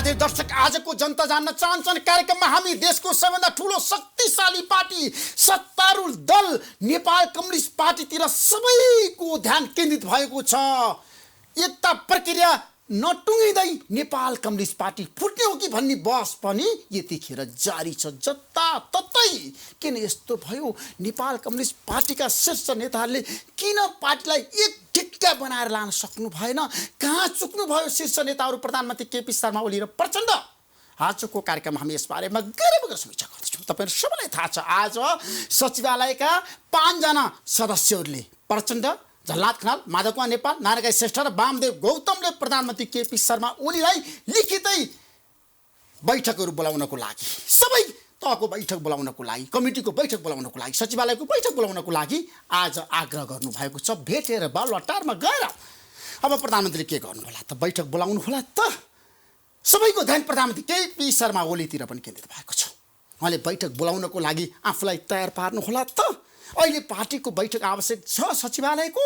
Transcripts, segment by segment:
आदरणीय दर्शक, आजको जनता जान्न चाहन्छन् कार्यक्रममा हामी देशको सबैभन्दा ठुलो शक्तिशाली पार्टी सत्तारूढ दल नेपाल कम्युनिस्ट पार्टीतिर सबैको ध्यान केन्द्रित भएको छ। एकता प्रक्रिया नटुङ्गिँदै नेपाल कम्युनिस्ट पार्टी फुट्ने हो कि भन्ने बहस पनि यतिखेर जारी छ जताततै। किन यस्तो भयो? नेपाल कम्युनिस्ट पार्टीका शीर्ष नेताहरूले किन पार्टीलाई एक ढिक्का बनाएर लान सक्नु भएन? कहाँ चुक्नु भयो शीर्ष नेताहरू प्रधानमन्त्री केपी शर्मा ओली र प्रचण्ड? आजको कार्यक्रममा हामी यसबारेमा गहिरो समीक्षा गर्दैछौँ। तपाईँहरू सबैलाई थाहा छ, आज सचिवालयका 5 जना सदस्यहरूले प्रचण्ड, झलनाथ खनाल, माधवकुमार नेपाल, नारायण श्रेष्ठ र वामदेव गौतमले प्रधानमन्त्री केपी शर्मा ओलीलाई लिखितै बैठकहरू बोलाउनको लागि, सबै तहको बैठक बोलाउनको लागि, कमिटीको बैठक बोलाउनको लागि, सचिवालयको बैठक बोलाउनको लागि आज आग्रह गर्नुभएको छ। भेटेर बालुवाटारमा गएर अब प्रधानमन्त्रीले के गर्नु होला त? बैठक बोलाउनु होला त? सबैको ध्यान प्रधानमन्त्री केपी शर्मा ओलीतिर पनि केन्द्रित भएको छ। उहाँले बैठक बोलाउनको लागि आफूलाई तयार पार्नु होला त? अहिले पार्टीको बैठक आवश्यक छ, सचिवालयको,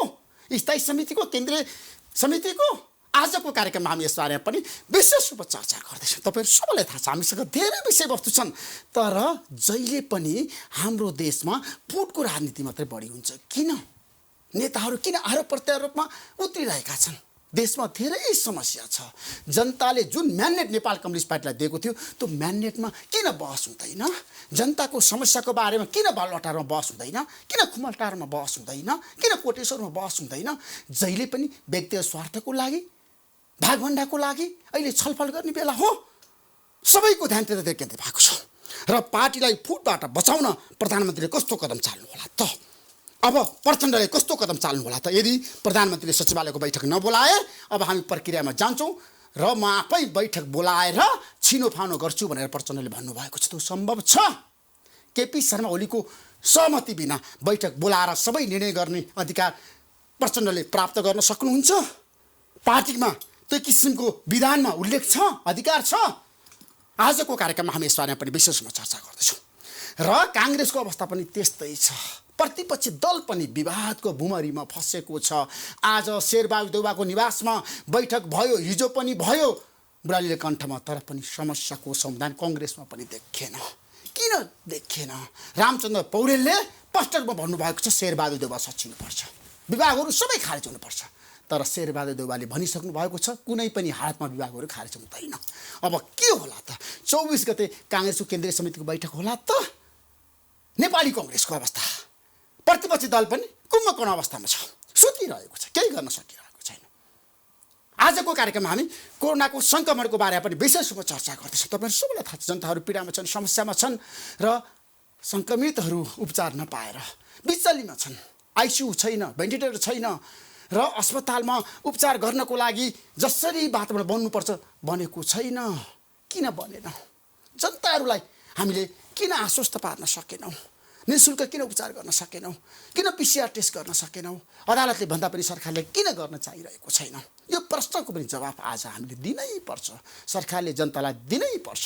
स्थायी समितिको, केन्द्रीय समितिको। आजको कार्यक्रममा हामी यसबारेमा पनि विशेष रूपमा चर्चा गर्दैछौँ। तपाईँहरू सबैलाई थाहा छ, हामीसँग धेरै विषयवस्तु छन्, तर जहिले पनि हाम्रो देशमा फुटको राजनीति मात्रै बढी हुन्छ। किन? नेताहरू किन आरोप प्रत्यारोपमा उत्रिरहेका छन्? देशमा धेरै समस्या छ। जनताले जुन म्यान्डेट नेपाल कम्युनिस्ट पार्टीलाई दिएको थियो, त्यो म्यान्डेटमा किन बहस हुँदैन? जनताको समस्याको बारेमा किन बालुवाटारमा बहस हुँदैन? किन खुमलटारमा बहस हुँदैन? किन कोटेश्वरमा बहस हुँदैन? जहिले पनि व्यक्तिगत स्वार्थको लागि, भागभण्डाको लागि अहिले छलफल गर्ने बेला हो। सबैको ध्यान त्यतातिर केन्द्रित भएको छ र पार्टीलाई फुटबाट बचाउन प्रधानमन्त्रीले कस्तो कदम चाल्नु होला त? अब प्रचण्डले कस्तो कदम चाल्नु होला त? यदि प्रधानमन्त्रीले सचिवालयको बैठक नबोलाए, अब हामी प्रक्रियामा जान्छौँ र म आफै बैठक बोलाएर छिनोफानो गर्छु भनेर प्रचण्डले भन्नुभएको छ। त्यो सम्भव छ? केपी शर्मा ओलीको सहमति बिना बैठक बोलाएर सबै निर्णय गर्ने अधिकार प्रचण्डले प्राप्त गर्न सक्नुहुन्छ? पार्टीमा त्यो किसिमको विधानमा उल्लेख छ, अधिकार छ? आजको कार्यक्रममा हामी यसबारेमा पनि विशेषमा चर्चा गर्दैछौँ। र काङ्ग्रेसको अवस्था पनि त्यस्तै छ। प्रतिपक्षी दल पनि विवादको भुमरीमा फँसेको छ। आज शेरबहादुर देउवाको निवासमा बैठक भयो, हिजो पनि भयो बुढालीले कण्ठमा, तर पनि समस्याको समाधान कङ्ग्रेसमा पनि देखिएन। किन देखिएन? रामचन्द्र पौडेलले स्पष्ट रूपमा भन्नुभएको छ, शेरबहादुर देउवा सचिनुपर्छ, विभागहरू सबै खारेज हुनुपर्छ। तर शेरबहादुर देउवाले भनिसक्नु भएको छ, कुनै पनि हालतमा विभागहरू खारेज हुँदैन। अब के होला त? 24 गते काङ्ग्रेसको केन्द्रीय समितिको बैठक होला त? नेपाली कङ्ग्रेसको अवस्था, प्रतिपक्षी दल पनि कुम्भकर्ण अवस्थामा छ, सुतिरहेको छ, केही गर्न सकिरहेको छैन। आजको कार्यक्रममा हामी कोरोनाको सङ्क्रमणको बारेमा पनि विशेष रूपमा चर्चा गर्दैछौँ। तपाईँहरू सबैलाई थाहा छ, जनताहरू पीडामा छन्, समस्यामा छन् र सङ्क्रमितहरू उपचार नपाएर बिचल्लीमा छन्। आइसियु छैन, भेन्टिलेटर छैन र अस्पतालमा उपचार गर्नको लागि जसरी वातावरण बन्नुपर्छ बनेको छैन। किन बनेन? जनताहरूलाई हामीले किन आश्वस्त पार्न सकेनौँ? निःशुल्क किन उपचार गर्न सकेनौँ? किन PCR टेस्ट गर्न सकेनौँ? अदालतले भन्दा पनि सरकारले किन गर्न चाहिरहेको छैन? यो प्रश्नको पनि जवाफ आज हामीले दिनै पर्छ, सरकारले जनतालाई दिनै पर्छ।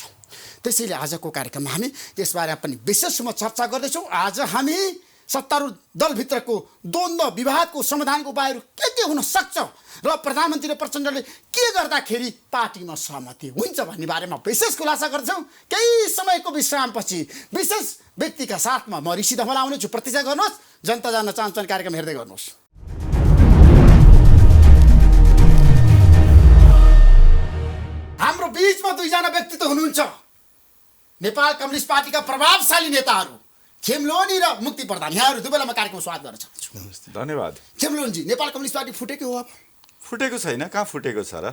त्यसैले आजको कार्यक्रममा हामी यसबारे पनि विशेष रूपमा चर्चा गर्दैछौँ। आज हामी सत्तारूढ दलभित्रको द्वन्द्व, विवादको समाधानको उपायहरू के हुन सक्छ र प्रधानमन्त्री र प्रचण्डले के गर्दाखेरि पार्टीमा सहमति हुन्छ भन्ने बारेमा विशेष खुलासा गर्छौँ। केही समयको विश्रामपछि विशेष व्यक्तिका साथमा म ऋषि धमला आउनेछु। प्रतीक्षा गर्नुहोस्। जनता जान्न चाहन्छन् कार्यक्रम हेर्दै गर्नुहोस्। हाम्रो बीचमा 2 जना व्यक्तित्व हुनुहुन्छ, नेपाल कम्युनिस्ट पार्टीका प्रभावशाली नेताहरू खेमलोनी र मुक्ति प्रधान। यहाँहरू दुवैलाई म कार्यक्रममा स्वागत गर्न चाहन्छु। धन्यवाद। खेमलोनजी, नेपाल कम्युनिस्ट पार्टी फुटेको हो? अब फुटेको छैन। कहाँ फुटेको छ र?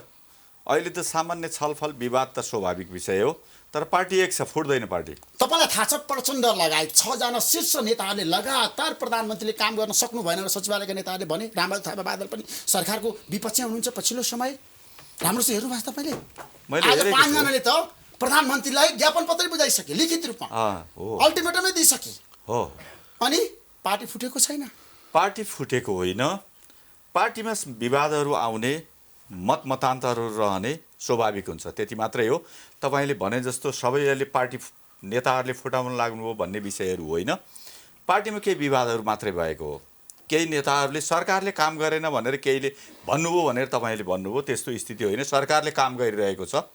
अहिले त सामान्य छलफल, विवाद त स्वाभाविक विषय हो, तर पार्टी एक छ, फुट्दैन पार्टी। तपाईँलाई थाहा छ, प्रचण्ड लगायत 6 जना शीर्ष नेताहरूले लगातार प्रधानमन्त्रीले काम गर्न सक्नु भएन र सचिवालयका नेताहरूले भने। रामबहादुर थापा बादल पनि सरकारको विपक्षमा हुनुहुन्छ पछिल्लो समय। राम्रोसँग हेर्नुभएको छ तपाईँले? आज 5 जनाले त प्रधानमन्त्रीलाई ज्ञापन पत्रै बुझाइसके, लिखित रूपमा अल्टिमेटमै दिइसके हो। अनि पार्टी फुटेको छैन? पार्टी फुटेको होइन। पार्टीमा विवादहरू आउने, मतमतान्तरहरू रहने स्वाभाविक हुन्छ, त्यति मात्रै हो। तपाईँले भने जस्तो सबैले पार्टी नेताहरूले फुटाउन लाग्नुभयो भन्ने विषयहरू होइन। पार्टीमा केही विवादहरू मात्रै भएको हो। केही नेताहरूले सरकारले काम गरेन भनेर केहीले भन्नुभयो भनेर तपाईँले भन्नुभयो, त्यस्तो स्थिति होइन। सरकारले काम गरिरहेको छ।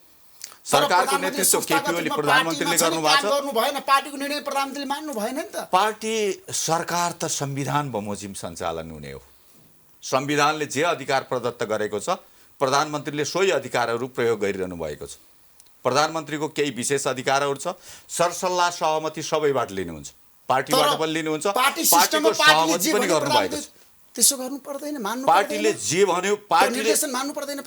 सरकारको नेतृत्व केपी ओली प्रधानमन्त्रीले गर्नुभएको गर्नु भएन, पार्टीको निर्णय प्रधानमन्त्रीले मान्नु भएन नि त। पार्टी सरकार त संविधान बमोजिम सञ्चालन हुने हो। संविधानले जे अधिकार प्रदत्त गरेको छ प्रधानमन्त्रीले सोही अधिकारहरू प्रयोग गरिरहनु भएको छ। प्रधानमन्त्रीको केही विशेष अधिकारहरू छ, सरसल्लाह सहमति सबैबाट लिनुहुन्छ, पार्टीबाट पनि लिनुहुन्छ, पार्टीको सहमति पनि गर्नुभएको छ। त्यसो गर्नु पर्दैन, मान्नु पार्टीले जे भन्यो पार्टीले मान्नु पर्दैन।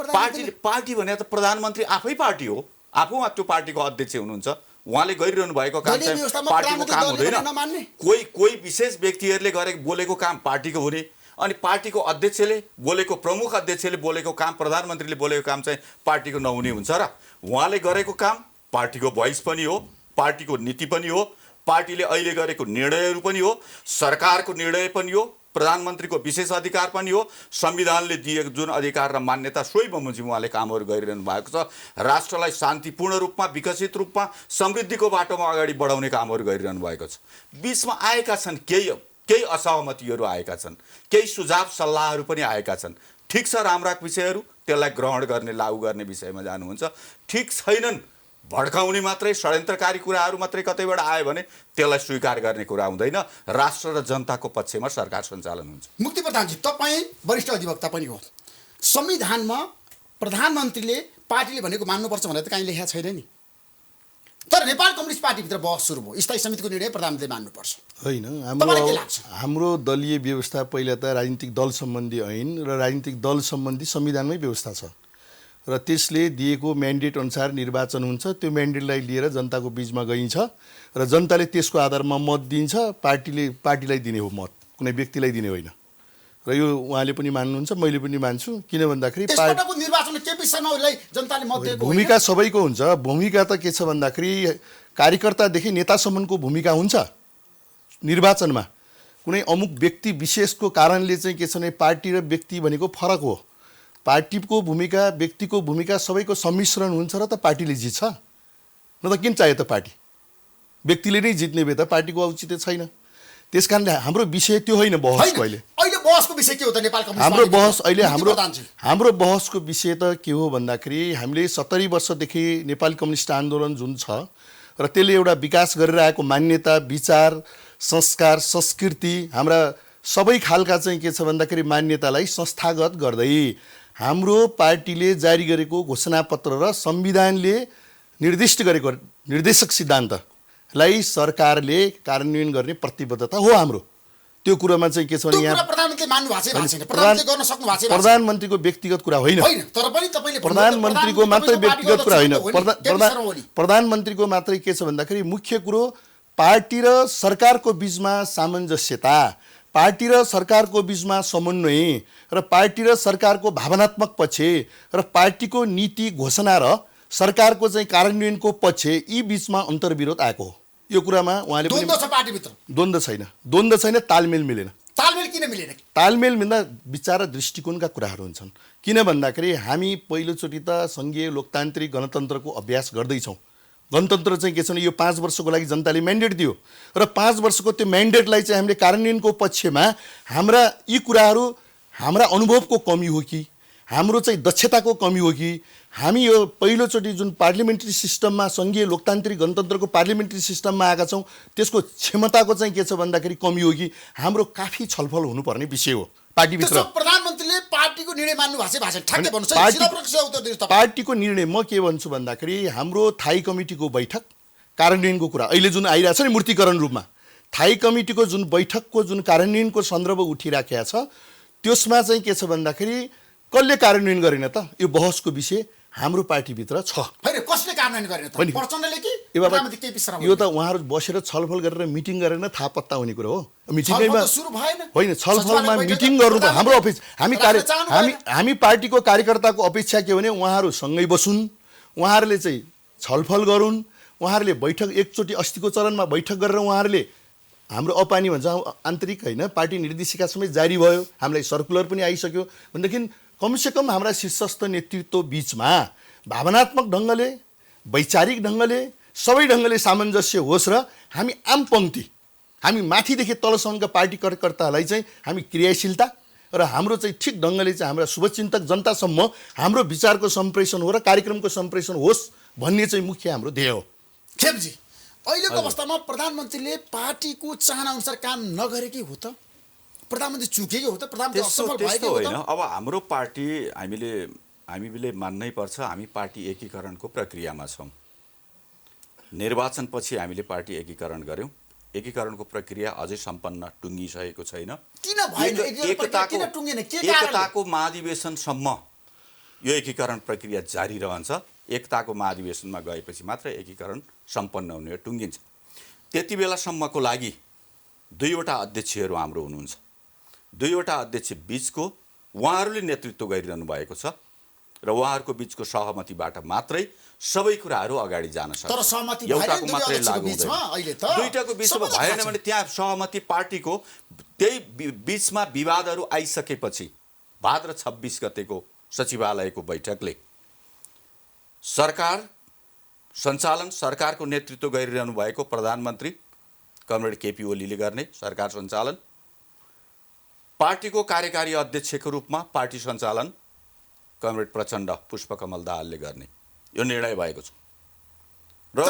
पार्टी भने त प्रधानमन्त्री आफै पार्टी हो, आफू त्यो पार्टीको अध्यक्ष हुनुहुन्छ, उहाँले गरिरहनु भएको काम चाहिँ पार्टीको काम हुँदैन। कोही विशेष व्यक्तिहरूले बोलेको काम पार्टीको हुने, अनि पार्टीको अध्यक्षले बोलेको, प्रमुख अध्यक्षले बोलेको काम, प्रधानमन्त्रीले बोलेको काम चाहिँ पार्टीको नहुने हुन्छ र? उहाँले गरेको काम पार्टीको भोइस पनि हो, पार्टीको नीति पनि हो, पार्टीले अहिले गरेको निर्णयहरू पनि हो, सरकारको निर्णय पनि हो, प्रधानमन्त्रीको विशेष अधिकार पनि हो, संविधानले दिएको जुन अधिकार र मान्यता सोही बमोजिम उहाँले कामहरू गरिरहनु भएको छ। राष्ट्रलाई शान्तिपूर्ण रूपमा, विकसित रूपमा, समृद्धिको बाटोमा अगाडि बढाउने कामहरू गरिरहनु भएको छ। बिचमा आएका छन् केही असहमतिहरू आएका छन्, केही सुझाव सल्लाहहरू पनि आएका छन्। ठिक छ, राम्रा विषयहरू त्यसलाई ग्रहण गर्ने, लागू गर्ने विषयमा जानुहुन्छ। ठिक छैनन्, भड्काउने मात्रै, षड्यन्त्रकारी कुराहरू मात्रै कतैबाट आयो भने त्यसलाई स्वीकार गर्ने कुरा हुँदैन। राष्ट्र र जनताको पक्षमा सरकार सञ्चालन हुन्छ। मुक्ति प्रधानजी, तपाईँ वरिष्ठ अधिवक्ता पनि हो। संविधानमा प्रधानमन्त्रीले पार्टीले भनेको मान्नुपर्छ भनेर त कहीँ लेखेको छैन नि, तर नेपाल कम्युनिस्ट पार्टीभित्र बहस सुरु भयो, स्थायी समितिको निर्णय प्रधानमन्त्रीले मान्नुपर्छ। होइन, हाम्रो दलीय व्यवस्था पहिला त राजनीतिक दल सम्बन्धी ऐन र राजनीतिक दल सम्बन्धी संविधानमै व्यवस्था छ र त्यसले दिएको म्यान्डेट अनुसार निर्वाचन हुन्छ। त्यो म्यान्डेटलाई लिएर जनताको बिचमा गइन्छ र जनताले त्यसको आधारमा मत दिन्छ। पार्टीलाई दिने हो मत, कुनै व्यक्तिलाई दिने होइन। र यो उहाँले पनि मान्नुहुन्छ, मैले पनि मान्छु। किन भन्दाखेरि भूमिका सबैको हुन्छ। भूमिका त के छ भन्दाखेरि कार्यकर्तादेखि नेतासम्मको भूमिका हुन्छ। निर्वाचनमा कुनै अमुक व्यक्ति विशेषको कारणले चाहिँ के छ भने पार्टी र व्यक्ति भनेको फरक हो। पार्टीको भूमिका, व्यक्तिको भूमिका सबैको सम्मिश्रण हुन्छ र त पार्टीले जित्छ। न त किन चाहियो त पार्टी? व्यक्तिले नै जित्ने भए त पार्टीको औचित्य छैन। त्यस कारणले हाम्रो विषय त्यो होइन बहसको। अहिले बहसको विषय के हो त? नेपाल कम्युनिस्ट हाम्रो बहस अहिले हाम्रो बहसको विषय त के हो भन्दाखेरि हामीले 70 वर्षदेखि नेपाली कम्युनिस्ट आन्दोलन जुन छ र त्यसले एउटा विकास गरेर आएको मान्यता, विचार, संस्कार, संस्कृति, हाम्रा सबै खालका चाहिँ के छ भन्दाखेरि मान्यतालाई संस्थागत गर्दै हाम्रो पार्टीले जारी गरेको घोषणापत्र र संविधानले निर्दिष्ट गरेको निर्देशक सिद्धान्तलाई सरकारले कार्यान्वयन गर्ने प्रतिबद्धता हो हाम्रो। त्यो कुरामा चाहिँ के छ भने यहाँ प्रधानमन्त्रीको व्यक्तिगत कुरा होइन, प्रधानमन्त्रीको मात्रै व्यक्तिगत कुरा होइन। प्रधानमन्त्रीको मात्रै के छ भन्दाखेरि मुख्य कुरो पार्टी र सरकारको बिचमा सामञ्जस्यता, पार्टी र सरकारको बिचमा समन्वय र पार्टी र सरकारको भावनात्मक पक्ष र पार्टीको नीति घोषणा र सरकारको चाहिँ कार्यान्वयनको पक्ष, यी बिचमा अन्तर्विरोध आएको हो। यो कुरामा उहाँले पनि द्वन्द्व छैन, तालमेल मिलेन। तालमेल किन मिलेन? तालमेल मिल्दा विचार र दृष्टिकोणका कुराहरू हुन्छन्। किन भन्दाखेरि हामी पहिलोचोटि त सङ्घीय लोकतान्त्रिक गणतन्त्रको अभ्यास गर्दैछौँ। गणतन्त्र चाहिँ के छ भने यो 5 वर्षको लागि जनताले म्यान्डेट दियो र 5 वर्षको त्यो म्यान्डेटलाई चाहिँ हामीले कार्यान्वयनको पक्षमा हाम्रा यी कुराहरू हाम्रा अनुभवको कमी हो कि हाम्रो चाहिँ दक्षताको कमी हो कि हामी यो पहिलोचोटि जुन पार्लिमेन्ट्री सिस्टममा सङ्घीय लोकतान्त्रिक गणतन्त्रको पार्लिमेन्ट्री सिस्टममा आएका छौँ त्यसको क्षमताको चाहिँ के छ भन्दाखेरि कमी हो कि हाम्रो काफी छलफल हुनुपर्ने विषय हो पार्टीभित्र। प्रधानमन्त्रीले पार्टीको निर्णय मान्नु भएको छ? पार्टीको निर्णय म के भन्छु भन्दाखेरि हाम्रो थाई कमिटीको बैठक कार्यान्वयनको कुरा अहिले जुन आइरहेछ नि मूर्तिकरण रूपमा, थाई कमिटीको जुन बैठकको जुन कार्यान्वयनको सन्दर्भ उठिराखेको छ त्यसमा चाहिँ के छ भन्दाखेरि कसले कार्यान्वयन गरेन त? यो बहसको विषय हाम्रो पार्टीभित्र छ। कसले कार्यान्वयन गरेन त? प्रचण्डले कि प्रधानमन्त्री केपी शर्मा? यो त उहाँहरू बसेर छलफल गरेर मिटिङ गरेर नै थाहा पत्ता हुने कुरो हो। मिटिङमा सुरु भएन होइन, छलफलमा मिटिङ गर्नु त हाम्रो अपेक्षा। हामी पार्टीको कार्यकर्ताको अपेक्षा के भने उहाँहरू सँगै बसुन्, उहाँहरूले चाहिँ छलफल गरून्, उहाँहरूले बैठक एकचोटि अस्तिको चरणमा बैठक गरेर उहाँहरूले हाम्रो अपानी भन्छ आन्तरिक होइन पार्टी निर्देशिका समेत जारी भयो, हामीलाई सर्कुलर पनि आइसक्यो भनेदेखि कमसेकम हाम्रा शीर्षस्थ नेतृत्व बिचमा भावनात्मक ढङ्गले, वैचारिक ढङ्गले, सबै ढङ्गले सामञ्जस्य होस् र हामी आम पङ्क्ति, हामी माथिदेखि तलसम्मका पार्टी कार्यकर्ताहरूलाई चाहिँ हामी क्रियाशीलता र हाम्रो चाहिँ ठिक ढङ्गले चाहिँ हाम्रा शुभचिन्तक जनतासम्म हाम्रो विचारको सम्प्रेषण हो र कार्यक्रमको सम्प्रेषण होस् भन्ने चाहिँ मुख्य हाम्रो ध्येय हो। खेमजी, अहिलेको अवस्थामा प्रधानमन्त्रीले पार्टीको चाहना अनुसार काम नगरेकै हो त? प्रधानमन्त्री चुकेकै हो त? प्रधानमन्त्री असफल भएकै हो होइन। त? अब हाम्रो पार्टी हामीले मान्नै पर्छ, हामी पार्टी एकीकरणको प्रक्रियामा छौँ। निर्वाचनपछि हामीले पार्टी एकीकरण गऱ्यौँ। एकीकरणको प्रक्रिया अझै सम्पन्न टुङ्गिसकेको छैन। किन भएन किन टुङ्गेन? के कारणले? एकताको महाधिवेशनसम्म यो एकीकरण प्रक्रिया जारी रहन्छ। एकताको महाधिवेशनमा गएपछि मात्र एकीकरण सम्पन्न हुने हो, टुङ्गिन्छ। त्यति बेलासम्मको लागि दुईवटा अध्यक्षहरू हाम्रो हुनुहुन्छ। दुईवटा अध्यक्ष बिचको उहाँहरूले नेतृत्व गरिरहनु भएको छ र उहाँहरूको बिचको सहमतिबाट मात्रै सबै कुराहरू अगाडि जान सक्छ। तर सहमति एउटाको मात्रै लागु बिचमा अहिले त दुईटाको बिचमा भएन भने त्यहाँ सहमति पार्टीको त्यही बिचमा विवादहरू आइसकेपछि भाद्र 26 गतेको सचिवालयको बैठकले सरकार सञ्चालन, सरकारको नेतृत्व गरिरहनु भएको प्रधानमन्त्री कमरेड केपी ओलीले गर्ने सरकार सञ्चालन, पार्टीको कार्यकारी अध्यक्षको रूपमा पार्टी सञ्चालन कमरेड प्रचण्ड पुष्पकमल दाहालले गर्ने यो निर्णय भएको छ। र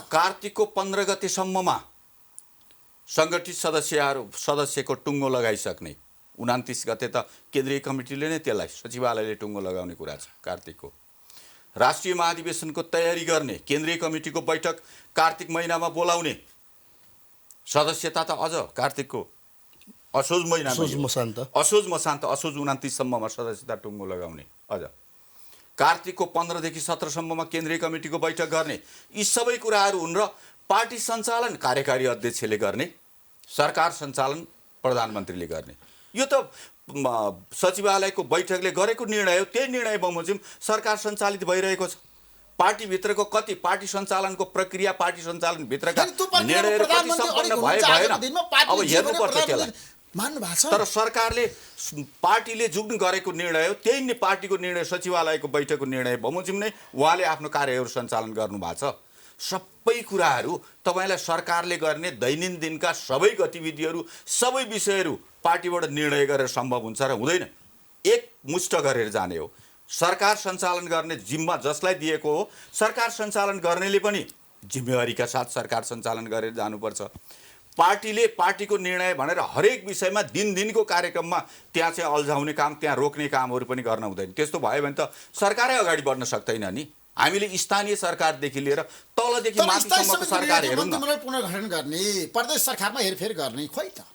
कार्तिकको 15 गतेसम्ममा सङ्गठित सदस्यको टुङ्गो लगाइसक्ने, 29 गते त केन्द्रीय कमिटीले नै त्यसलाई सचिवालयले टुङ्गो लगाउने कुरा छ। कार्तिकको राष्ट्रिय महाधिवेशनको तयारी गर्ने केन्द्रीय कमिटीको बैठक कार्तिक महिनामा बोलाउने, सदस्यता त अझ कार्तिकको असोज महिना, असोज मसान्त, असोज 29 सम्ममा सदस्यता टुङ्गो लगाउने, अझ कार्तिकको 15 देखि 17 सम्ममा केन्द्रीय कमिटीको बैठक गर्ने, यी सबै कुराहरू हुन्। र पार्टी सञ्चालन कार्यकारी अध्यक्षले गर्ने, सरकार सञ्चालन प्रधानमन्त्रीले गर्ने। यो त सचिवालयको बैठकले गरेको निर्णय हो। त्यही निर्णय बमोजिम सरकार सञ्चालित भइरहेको छ। पार्टीभित्रको कति पार्टी सञ्चालनको प्रक्रिया, पार्टी सञ्चालनभित्रका निर्णयहरू कति सम्पन्न भएन अब हेर्नुपर्छ त्यसलाई। तर सरकारले पार्टीले जुन गरेको निर्णय हो त्यही पार्टीको निर्णय, सचिवालयको बैठकको निर्णय बमोजिम नै उहाँले आफ्नो कार्यहरू सञ्चालन गर्नुभएको छ। सबै कुराहरू तपाईँलाई सरकारले गर्ने दैनन्दिनका सबै गतिविधिहरू, सबै विषयहरू पार्टीबाट निर्णय गरेर सम्भव हुन्छ र हुँदैन। एकमुष्ट गरेर जाने हो। सरकार सञ्चालन गर्ने जिम्मा जसलाई दिएको हो, सरकार सञ्चालन गर्नेले पनि जिम्मेवारीका साथ सरकार सञ्चालन गरेर जानुपर्छ। पार्टीले पार्टीको निर्णय भनेर हरेक विषयमा दिनको कार्यक्रममा त्यहाँ चाहिँ अल्झाउने काम, त्यहाँ रोक्ने कामहरू पनि गर्न हुँदैन। त्यस्तो भयो भने त सरकारै अगाडि बढ्न सक्दैन नि। हामीले स्थानीय सरकारदेखि लिएर तलदेखि माथिसम्मको सरकार हेरौँ न। पुनर्गठन गर्ने, प्रदेश सरकारमा हेरफेर गर्ने, खोइ त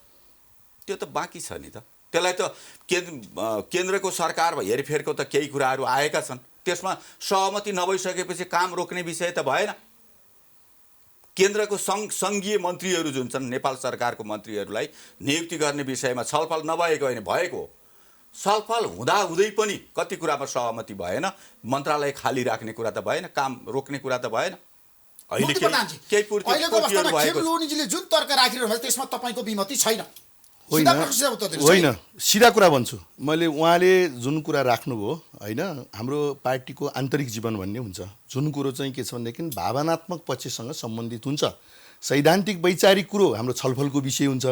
त्यो त बाँकी छ नि त। त्यसलाई त केन्द्रको सरकार हेरफेरको त केही कुराहरू आएका छन्। त्यसमा सहमति नभइसकेपछि काम रोक्ने विषय त भएन। केन्द्रको सङ्घीय मन्त्रीहरू जुन छन्, नेपाल सरकारको मन्त्रीहरूलाई नियुक्ति गर्ने विषयमा छलफल नभएको होइन, भएको हो। छलफल हुँदाहुँदै पनि कति कुरामा सहमति भएन। मन्त्रालय खाली राख्ने कुरा त भएन, काम रोक्ने कुरा त भएन। अहिले केही पूर्तिहरू भएको छ। जुन तर्क राखिरहनु भएको त्यसमा तपाईँको विमति छैन? होइन, सिधा कुरा भन्छु मैले। उहाँले जुन कुरा राख्नुभयो होइन, हाम्रो पार्टीको आन्तरिक जीवन भन्ने हुन्छ। जुन कुरो चाहिँ के छ भनेदेखि भावनात्मक पक्षसँग सम्बन्धित हुन्छ, सैद्धान्तिक वैचारिक कुरो हाम्रो छलफलको विषय हुन्छ।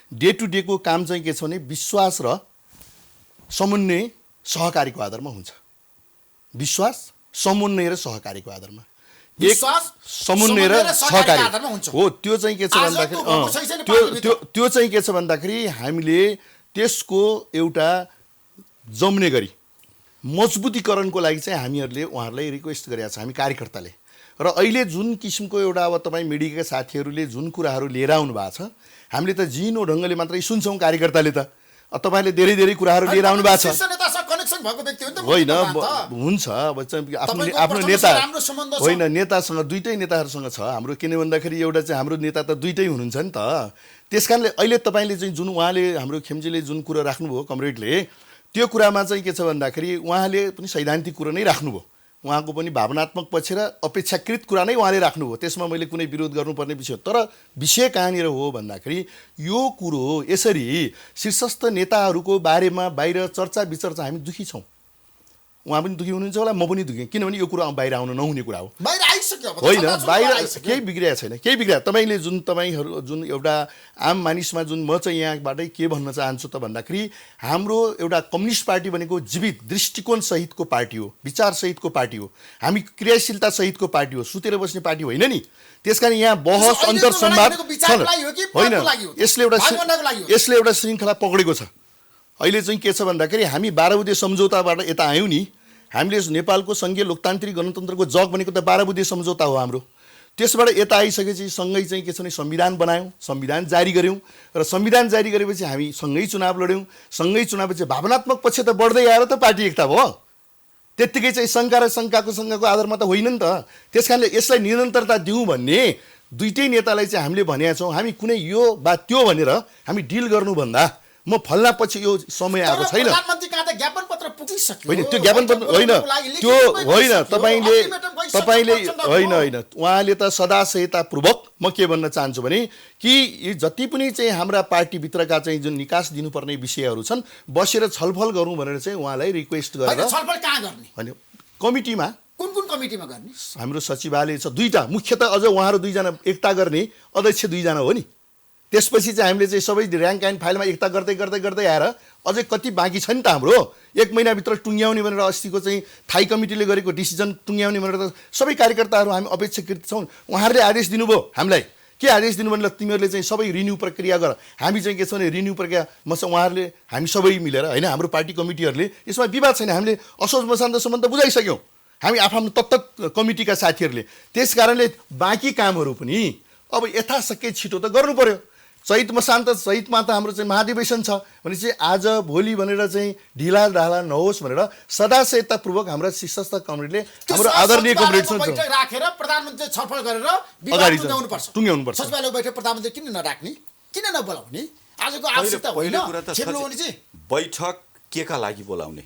डे टु डेको काम चाहिँ के छ भने विश्वास र समन्वय सहकारीको आधारमा हुन्छ। विश्वास, समन्वय र सहकारीको आधारमा, समन्वय र सहकारी हो। त्यो चाहिँ के छ भन्दाखेरि त्यो चाहिँ के छ भन्दाखेरि हामीले त्यसको एउटा जम्ने गरी मजबुतीकरणको लागि चाहिँ हामीहरूले उहाँहरूलाई रिक्वेस्ट गरेका छ, हामी कार्यकर्ताले। र अहिले जुन किसिमको एउटा अब तपाईँ मिडियाका साथीहरूले जुन कुराहरू लिएर आउनु भएको छ, हामीले त जिनो ढङ्गले मात्रै सुन्छौँ। कार्यकर्ताले त तपाईँले धेरै कुराहरू लिएर आउनु भएको छ। होइन, हुन्छ। अब चाहिँ आफ्नो नेता होइन, नेतासँग दुईटै नेताहरूसँग छ हाम्रो। किन भन्दाखेरि एउटा चाहिँ हाम्रो नेता त दुईटै हुनुहुन्छ नि त। त्यस कारणले अहिले तपाईँले चाहिँ जुन उहाँले हाम्रो खेमजीले जुन कुरो राख्नुभयो कमरेडले, त्यो कुरामा चाहिँ के छ भन्दाखेरि उहाँले पनि सैद्धान्तिक कुरो नै राख्नुभयो। उहाँको पनि भावनात्मक पक्ष र अपेक्षाकृत कुरा नै उहाँले राख्नुभयो। त्यसमा मैले कुनै विरोध गर्नुपर्ने विषय, तर विषय कहाँनिर हो भन्दाखेरि यो कुरो यसरी शीर्षस्थ नेताहरूको बारेमा बाहिर चर्चा विचर्चा हामी दुखी छौँ। उहाँ पनि दुखी हुनुहुन्छ होला, म पनि दुखी, किनभने यो कुरा बाहिर आउन नहुने कुरा हो। बाहिर आइसक्यो अब त होइन छताछुत बाहिर आइसक्यो। केही बिग्रिएको छैन, केही बिग्रिया तपाईँले तपाईँहरू जुन एउटा आम मानिसमा जुन म चाहिँ यहाँबाटै के भन्न चाहन्छु त भन्दाखेरि हाम्रो एउटा कम्युनिस्ट पार्टी भनेको जीवित दृष्टिकोण सहितको पार्टी हो, विचार सहितको पार्टी हो, हामी क्रियाशीलता सहितको पार्टी हो, सुतेर बस्ने पार्टी होइन नि। त्यसकारण यहाँ बहस अन्तर संवाद होइन, यसले एउटा श्रृङ्खला पक्रेको छ। अहिले चाहिँ के छ भन्दाखेरि हामी 12 बुँदे सम्झौताबाट यता आयौँ नि, हामीले नेपालको सङ्घीय लोकतान्त्रिक गणतन्त्रको जग भनेको त 12 बुँदे सम्झौता हो हाम्रो। त्यसबाट यता आइसकेपछि सँगै चाहिँ के छ भने संविधान बनायौँ, संविधान जारी गऱ्यौँ र संविधान जारी गरेपछि हामी सँगै चुनाव लड्यौँ। सँगै चुनावपछि भावनात्मक पक्ष त बढ्दै आएर त पार्टी एकता भयो, त्यत्तिकै चाहिँ शङ्का र शङ्काको आधारमा त होइन नि त। त्यस कारणले यसलाई निरन्तरता दिउँ भन्ने दुईटै नेतालाई चाहिँ हामीले भनेका छौँ। हामी कुनै यो वा त्यो भनेर हामी डिल गर्नुभन्दा म फल्ना पछि यो समय आएको छैन। प्रधानमन्त्री कहाँ त ज्ञापन पत्र पुगिसक्यो। होइन त्यो ज्ञापन पत्र होइन, त्यो होइन, तपाईँले होइन उहाँले त सदाशयतापूर्वक म के भन्न चाहन्छु भने कि यी जति पनि चाहिँ हाम्रा पार्टीभित्रका चाहिँ जुन निकास दिनुपर्ने विषयहरू छन् बसेर छलफल गरौँ भनेर चाहिँ उहाँलाई रिक्वेस्ट गरेर छलफल कहाँ गर्ने होइन कमिटीमा कुन कमिटीमा गर्ने हाम्रो सचिवालय छ दुईटा, मुख्यतः अझ उहाँहरू दुईजना एकता गर्ने अध्यक्ष दुईजना हो नि। त्यसपछि चाहिँ हामीले चाहिँ सबै ऱ्याङ्क एन्ड फाइलमा एकता गर्दै गर्दै गर्दै आएर अझै कति बाँकी छ नि त हाम्रो 1 महिनाभित्र टुङ्ग्याउने भनेर अस्तिको चाहिँ थाई कमिटीले गरेको डिसिजन टुङ्ग्याउने भनेर त सबै कार्यकर्ताहरू हामी अपेक्षाकृत छौँ। उहाँहरूले आदेश दिनुभयो हामीलाई, के आदेश दिनु भने तिमीहरूले चाहिँ सबै रिन्यू प्रक्रिया गर। हामी चाहिँ के छ भने रिन्यू प्रक्रिया उहाँहरूले हामी सबै मिलेर होइन हाम्रो पार्टी कमिटीहरूले यसमा विवाद छैन, हामीले असोज मसान्तसम्म त बुझाइसक्यौँ हामी आफ्नो तत्त कमिटीका साथीहरूले। त्यस कारणले बाँकी कामहरू पनि अब यथाशक्य छिटो त गर्नु पर्यो। चैतमा त हाम्रो चाहिँ महाधिवेशन छ भनेपछि आज भोलि भनेर चाहिँ ढिला ढाला नहोस् भनेर सदाशयतापूर्वक हाम्रा सशस्त्र कमिटीले हाम्रो आदरणीय कमिटी राखेर प्रधानमन्त्री छलफल गरेर अगाडि टुङ्ग्याउनुपर्छ। सचिवालय बैठक प्रधानमन्त्री किन नराख्ने, किन नबोलाउने? आजको आवश्यकता होइन बैठक के का लागि बोलाउने?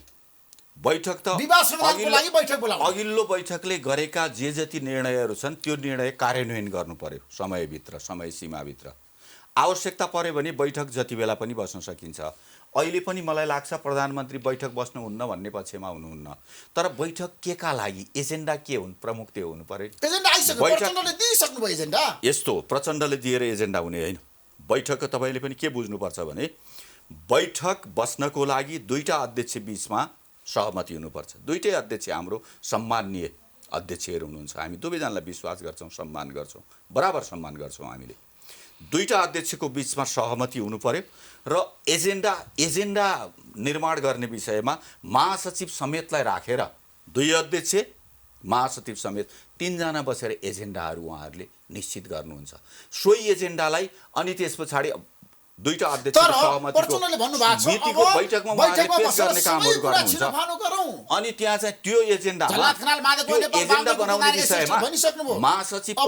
बैठक त विवाद समाधानको लागि बैठक बोलाउने। अघिल्लो बैठकले गरेका जे जति निर्णयहरू छन् त्यो निर्णय कार्यान्वयन गर्नु पर्यो समयभित्र, समय सीमाभित्र। आवश्यकता पर्यो भने बैठक जति बेला पनि बस्न सकिन्छ। अहिले पनि मलाई लाग्छ प्रधानमन्त्री बैठक बस्नुहुन्न भन्ने पक्षमा हुनुहुन्न, तर बैठक के का लागि, एजेन्डा के हुन्, प्रमुख त्यो हुनु पर्यो। एजेन्डा आइसक्यो, प्रचण्डले दिइसक्नुभयो एजेन्डा। यस्तो प्रचण्डले दिएर एजेन्डा हुने होइन। बैठकको तपाईँले पनि के बुझ्नुपर्छ भने बैठक बस्नको लागि दुईटा अध्यक्ष बीचमा सहमति हुनुपर्छ। दुईटै अध्यक्ष हाम्रो सम्माननीय अध्यक्षहरू हुनुहुन्छ, हामी दुवैजनालाई विश्वास गर्छौँ, सम्मान गर्छौँ, बराबर सम्मान गर्छौँ हामीले। दुईटा अध्यक्षको बीचमा सहमति हुनु पर्यो र एजेन्डा निर्माण गर्ने विषयमा महासचिव समेतलाई राखेर दुई अध्यक्ष महासचिव समेत 3 जना बसेर एजेन्डाहरू उहाँहरूले निश्चित गर्नुहुन्छ। सोही एजेन्डालाई अनि त्यस पछाडि दुईटा अध्यक्षको सहमतिको मितिको बैठकमा उहाँहरूले पेश गर्ने कामहरू गर्नुहुन्छ। अनि त्यहाँ चाहिँ त्यो एजेन्डामा एजेन्डा बनाउने विषयमा महासचिव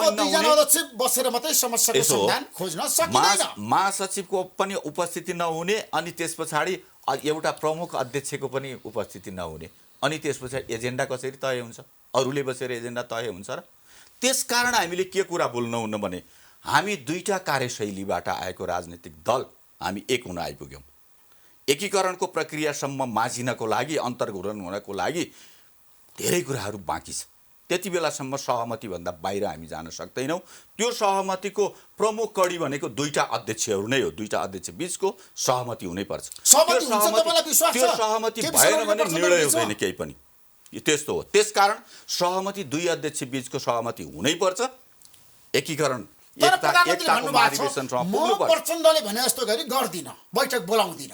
बसेर मात्रै समस्याको समाधान खोज्न सकिदैन। महासचिवको पनि उपस्थिति नहुने अनि त्यस पछाडि एउटा प्रमुख अध्यक्षको पनि उपस्थिति नहुने, अनि त्यस पछाडि एजेन्डा कसरी तय हुन्छ? अरूले बसेर एजेन्डा तय हुन्छ र? त्यसकारण हामीले के कुरा बोल्नुहुन्न भने हामी दुईटा कार्यशैलीबाट आएको राजनीतिक दल हामी एक हुन आइपुग्यौँ। एकीकरणको प्रक्रियासम्म माझिनको लागि, अन्तर्घुरण हुनको लागि धेरै कुराहरू बाँकी छ। त्यति बेलासम्म सहमतिभन्दा बाहिर हामी जान सक्दैनौँ। त्यो सहमतिको प्रमुख कडी भनेको दुईटा अध्यक्षहरू नै हो, दुईटा अध्यक्ष बीचको सहमति हुनैपर्छ। त्यो सहमति भएन भने निर्णय हुँदैन केही पनि, त्यस्तो हो। त्यसकारण सहमति दुई अध्यक्ष बीचको सहमति हुनैपर्छ। एकीकरण प्रचण्डले भने जस्तो गरी गर्दिन, बैठक बोलाउँदिन,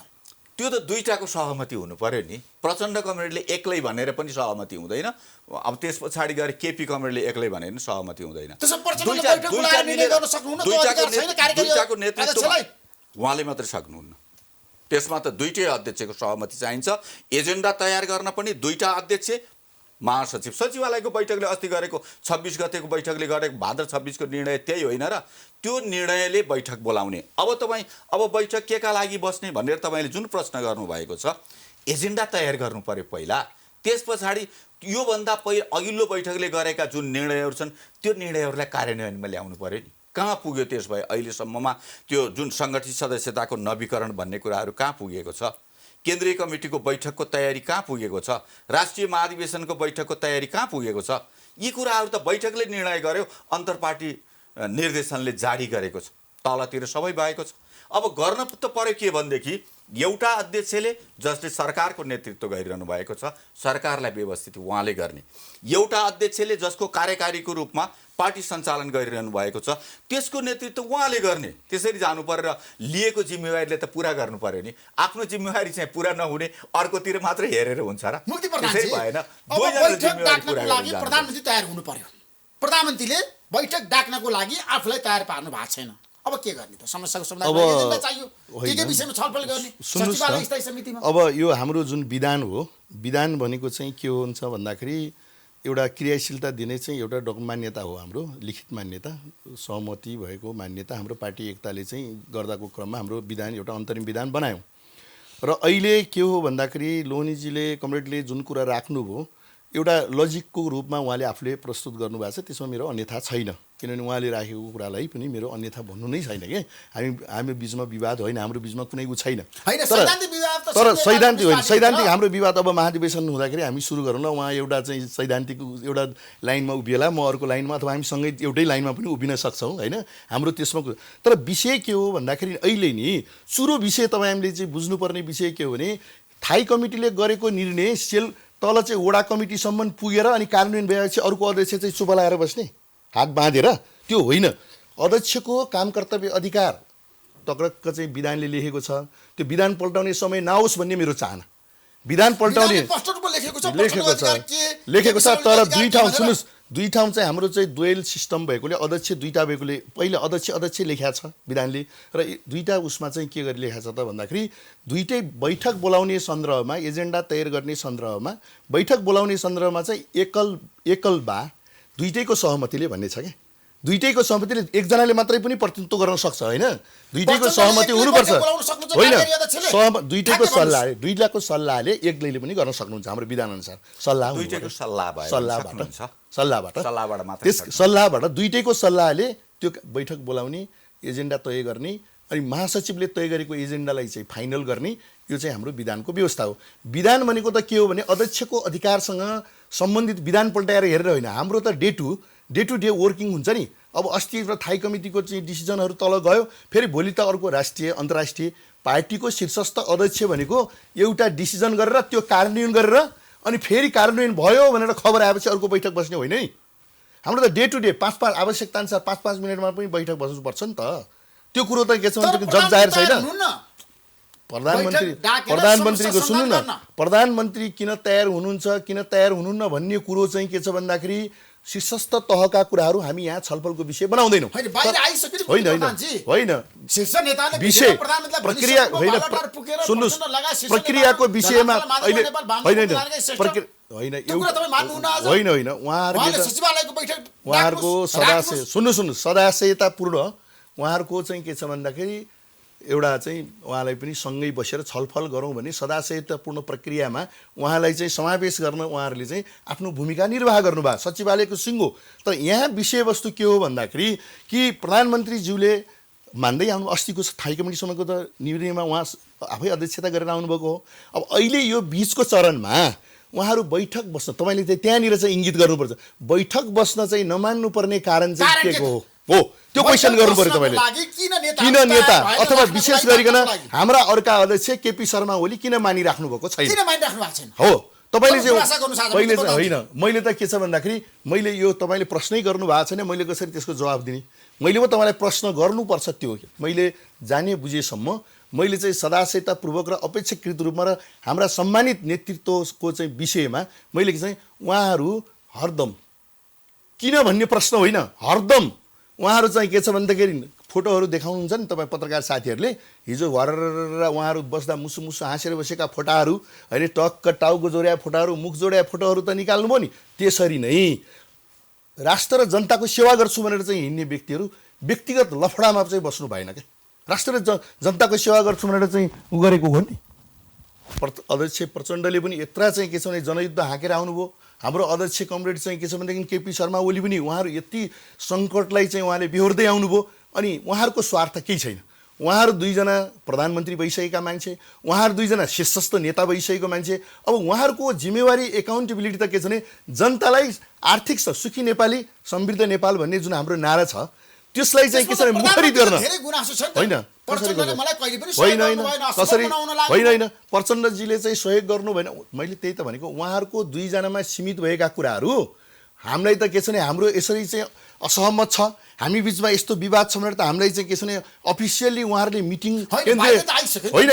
त्यो त दुईटाको सहमति हुनु पर्यो नि। प्रचण्ड कमरेडले एक्लै भनेर पनि सहमति हुँदैन, अब त्यस पछाडि गएर केपी कमरेडले एक्लै भनेर पनि सहमति हुँदैन। दुईटाको नेतृत्व उहाँले मात्रै सक्नुहुन्न, त्यसमा त दुईटै अध्यक्षको सहमति चाहिन्छ। एजेन्डा तयार गर्न पनि दुईटा अध्यक्ष महासचिव। सचिवालयको बैठकले अस्ति गरेको 26 गतेको बैठकले गरेको भाद्र 26 को निर्णय त्यही होइन र? त्यो निर्णयले बैठक बोलाउने। अब बैठक के का लागि बस्ने भनेर तपाईँले जुन प्रश्न गर्नुभएको छ, एजेन्डा तयार गर्नु पर्यो पहिला, त्यस पछाडि योभन्दा पहिला अघिल्लो बैठकले गरेका जुन निर्णयहरू छन् त्यो निर्णयहरूलाई कार्यान्वयनमा ल्याउनु पर्यो नि। कहाँ पुग्यो त्यस भए अहिलेसम्ममा? त्यो जुन सङ्गठित सदस्यताको नवीकरण भन्ने कुराहरू कहाँ पुगेको छ? केन्द्रीय कमिटीको बैठकको तयारी कहाँ पुगेको छ? राष्ट्रिय महाधिवेशनको बैठकको तयारी कहाँ पुगेको छ? यी कुराहरू त बैठकले निर्णय गर्यो, अन्तर्पार्टी निर्देशनले जारी गरेको छ, तलतिर सबै भएको छ। अब गर्न त पर्यो के भनेदेखि एउटा अध्यक्षले जसले सरकारको नेतृत्व गरिरहनु भएको छ, सरकारलाई व्यवस्थित उहाँले गर्ने, एउटा अध्यक्षले जसको कार्यकारीको रूपमा पार्टी सञ्चालन गरिरहनु भएको छ त्यसको नेतृत्व उहाँले गर्ने। त्यसरी जानु पर्यो र लिएको जिम्मेवारीले त पुरा गर्नु पर्यो नि। आफ्नो जिम्मेवारी चाहिँ पुरा नहुने अर्कोतिर मात्र हेरेर हुन्छ र? त्यसरी भएन। दुईजनाले जिम्मेवारी पुरा लागि प्रधानमन्त्री तयार हुनु पर्यो। प्रधानमन्त्रीले बैठक डाक्नको लागि आफूलाई तयार पार्नु भएको छैन। अब के गर्ने त? समस्याको समाधान गर्न चाहियो। के विषयमा छलफल गर्ने? सचिवालय स्थायी समितिमा। अब यो हाम्रो जुन विधान हो, विधान भनेको चाहिँ के हुन्छ भन्दाखेरि एउटा क्रियाशीलता दिने चाहिँ एउटा मान्यता हो, हाम्रो लिखित मान्यता, सहमति भएको मान्यता हाम्रो पार्टी एकताले चाहिँ गर्दाको क्रममा हाम्रो विधान एउटा अन्तरिम विधान बनायौँ। र अहिले के हो भन्दाखेरि लोहनीजीले कमरेडले जुन कुरा राख्नुभयो एउटा लजिकको रूपमा उहाँले आफूले प्रस्तुत गर्नुभएको छ, त्यसमा मेरो अन्यथा छैन। किनभने उहाँले राखेको कुरालाई पनि मेरो अन्यथा भन्नु नै छैन कि हामी बिचमा विवाद होइन, हाम्रो बिचमा कुनै उ छैन। तर सैद्धान्तिक होइन, सैद्धान्तिक हाम्रो विवाद अब महाधिवेशन हुँदाखेरि हामी सुरु गरौँ न। उहाँ एउटा चाहिँ सैद्धान्तिक एउटा लाइनमा उभिएला, म अर्को लाइनमा, अथवा हामी सँगै एउटै लाइनमा पनि उभिन सक्छौँ होइन, हाम्रो त्यसमा। तर विषय के हो भन्दाखेरि अहिले नि सुरु विषय तपाईँहरूले चाहिँ बुझ्नुपर्ने विषय के हो भने थाई कमिटीले गरेको निर्णय सेल तल चाहिँ वडा कमिटीसम्म पुगेर अनि कार्यान्वयन भएपछि अर्को अध्यक्ष चाहिँ चुप लाएर बस्ने, हात बाँधेर, त्यो होइन। अध्यक्षको काम कर्तव्य अधिकार तक्रक्क चाहिँ विधानले लेखेको छ। त्यो विधान पल्टाउने समय नआओस् भन्ने मेरो चाहना। विधान पल्टाउने लेखेको छ, तर दुई ठाउँ सुन्नुहोस्, दुई ठाउँ चाहिँ हाम्रो चाहिँ दुवेल सिस्टम भएकोले अध्यक्ष दुईवटा भएकोले पहिले अध्यक्ष लेखेको छ विधानले, र दुईवटा उसमा चाहिँ के गरी लेखेको छ त भन्दाखेरि दुईटै बैठक बोलाउने सन्दर्भमा, एजेन्डा तयार गर्ने सन्दर्भमा, बैठक बोलाउने सन्दर्भमा चाहिँ एकल बा दुईटैको सहमतिले भन्ने छ क्या। दुईटैको सहमतिले एकजनाले मात्रै पनि प्रतिनिधित्व गर्न सक्छ होइन, दुईटैको सहमति हुनुपर्छ होइन। दुईटैको सल्लाहले एक्लैले पनि गर्न सक्नुहुन्छ हाम्रो विधानअनुसार। सल्लाहबाट दुईटैको सल्लाहले त्यो बैठक बोलाउने, एजेन्डा तय गर्ने, अनि महासचिवले तय गरेको एजेन्डालाई चाहिँ फाइनल गर्ने, यो चाहिँ हाम्रो विधानको व्यवस्था हो। विधान भनेको त के हो भने अध्यक्षको अधिकारसँग सम्बन्धित विधान पल्टाएर हेरेर होइन, हाम्रो त डे टु डे वर्किङ हुन्छ नि। अब अस्ति र थाई कमिटीको चाहिँ डिसिजनहरू तल गयो, फेरि भोलि त अर्को राष्ट्रिय अन्तर्राष्ट्रिय पार्टीको शीर्षस्थ अध्यक्ष भनेको एउटा डिसिजन गरेर त्यो कार्यान्वयन गरेर अनि फेरि कार्यान्वयन भयो भनेर खबर आएपछि अर्को बैठक बस्ने होइन है। हाम्रो त डे टु डे 5-5 आवश्यकता अनुसार 5-5 मिनटमा पनि बैठक बस्नुपर्छ नि त। त्यो कुरो त के छ भने जग जाहेर छैन। प्रधानमन्त्रीको सुन्नु न, प्रधानमन्त्री किन तयार हुनुहुन्छ किन तयार हुनुहुन्न भन्ने कुरो चाहिँ के छ भन्दाखेरि शीर्षस्थ तहका कुराहरू हामी यहाँ छलफलको विषय बनाउँदैनौँ। होइन विषय प्रक्रिया होइन, सुन्नुहोस् प्रक्रियाको विषयमा अहिले होइन उहाँहरूको सदाशयतापूर्ण उहाँहरूको चाहिँ के छ भन्दाखेरि एउटा चाहिँ उहाँलाई पनि सँगै बसेर छलफल गरौँ भने सदाशयतापूर्ण प्रक्रियामा उहाँलाई चाहिँ समावेश गर्न उहाँहरूले चाहिँ आफ्नो भूमिका निर्वाह गर्नुभयो, सचिवालयको सिङ्गो। तर यहाँ विषयवस्तु के हो भन्दाखेरि कि प्रधानमन्त्रीज्यूले मान्दै आउनु, अस्तिको थाई कमिटीसम्मको त निर्णयमा उहाँ आफै अध्यक्षता गरेर आउनुभएको हो। अब अहिले यो बिचको चरणमा उहाँहरू बैठक बस्न, तपाईँले चाहिँ त्यहाँनिर चाहिँ इङ्गित गर्नुपर्छ, बैठक बस्न चाहिँ नमान्नुपर्ने कारण चाहिँ के हो त्यो क्वेसन गर्नु पर्यो तपाईँले। किन नेता अथवा विशेष गरिकन हाम्रा अर्का अध्यक्ष केपी शर्मा ओली किन मानिराख्नु भएको छैन हो तपाईँले चाहिँ पहिले चाहिँ होइन। मैले त के छ भन्दाखेरि मैले यो तपाईँले प्रश्नै गर्नु भएको छैन, मैले कसरी त्यसको जवाब दिने? मैले पो तपाईँलाई प्रश्न गर्नुपर्छ। त्यो मैले जाने बुझेसम्म मैले चाहिँ सदाशयतापूर्वक र अपेक्षाकृत रूपमा र हाम्रा सम्मानित नेतृत्वको चाहिँ विषयमा मैले चाहिँ उहाँहरू हरदम किन भन्ने प्रश्न होइन, हरदम उहाँहरू चाहिँ के छ भन्दाखेरि फोटोहरू देखाउनुहुन्छ नि तपाईँ पत्रकार साथीहरूले, हिजो भरेर उहाँहरू बस्दा मुसु मुसु हाँसेर बसेका फोटाहरू होइन, टक्क टाउको जोड्या फोटाहरू, मुख जोड्या फोटोहरू त निकाल्नुभयो नि। त्यसरी नै राष्ट्र र जनताको सेवा गर्छु भनेर चाहिँ हिँड्ने व्यक्तिहरू व्यक्तिगत लफडामा चाहिँ बस्नु भएन क्या। राष्ट्र र जनताको सेवा गर्छु भनेर चाहिँ उ गरेको हो नि। अध्यक्ष प्रचण्डले पनि यत्रा चाहिँ के छ भने जनयुद्ध हाँकेर आउनुभयो। हाम्रो अध्यक्ष कमरेड चाहिँ के छ भनेदेखि केपी शर्मा ओली पनि उहाँहरू यति सङ्कटलाई चाहिँ उहाँले बेहोर्दै आउनुभयो। अनि उहाँहरूको स्वार्थ केही छैन, उहाँहरू दुईजना प्रधानमन्त्री भइसकेका मान्छे, उहाँहरू दुईजना शीर्षस्थ नेता भइसकेको मान्छे। अब उहाँहरूको जिम्मेवारी एकाउन्टेबिलिटी त के छ भने जनतालाई आर्थिक सुखी नेपाली समृद्ध नेपाल भन्ने जुन हाम्रो नारा छ त्यसलाई चाहिँ के छ भने मुखरित गर्न होइन होइन प्रचण्डजीले चाहिँ सहयोग गर्नु भएन। मैले त्यही त भनेको उहाँहरूको दुईजनामा सीमित भएका कुराहरू हामीलाई त के छ भने हाम्रो यसरी चाहिँ असहमत छ, हामी बिचमा यस्तो विवाद छ भनेर त हामीलाई चाहिँ के छ भने अफिसियल्ली उहाँहरूले मिटिङ केन्द्रीय होइन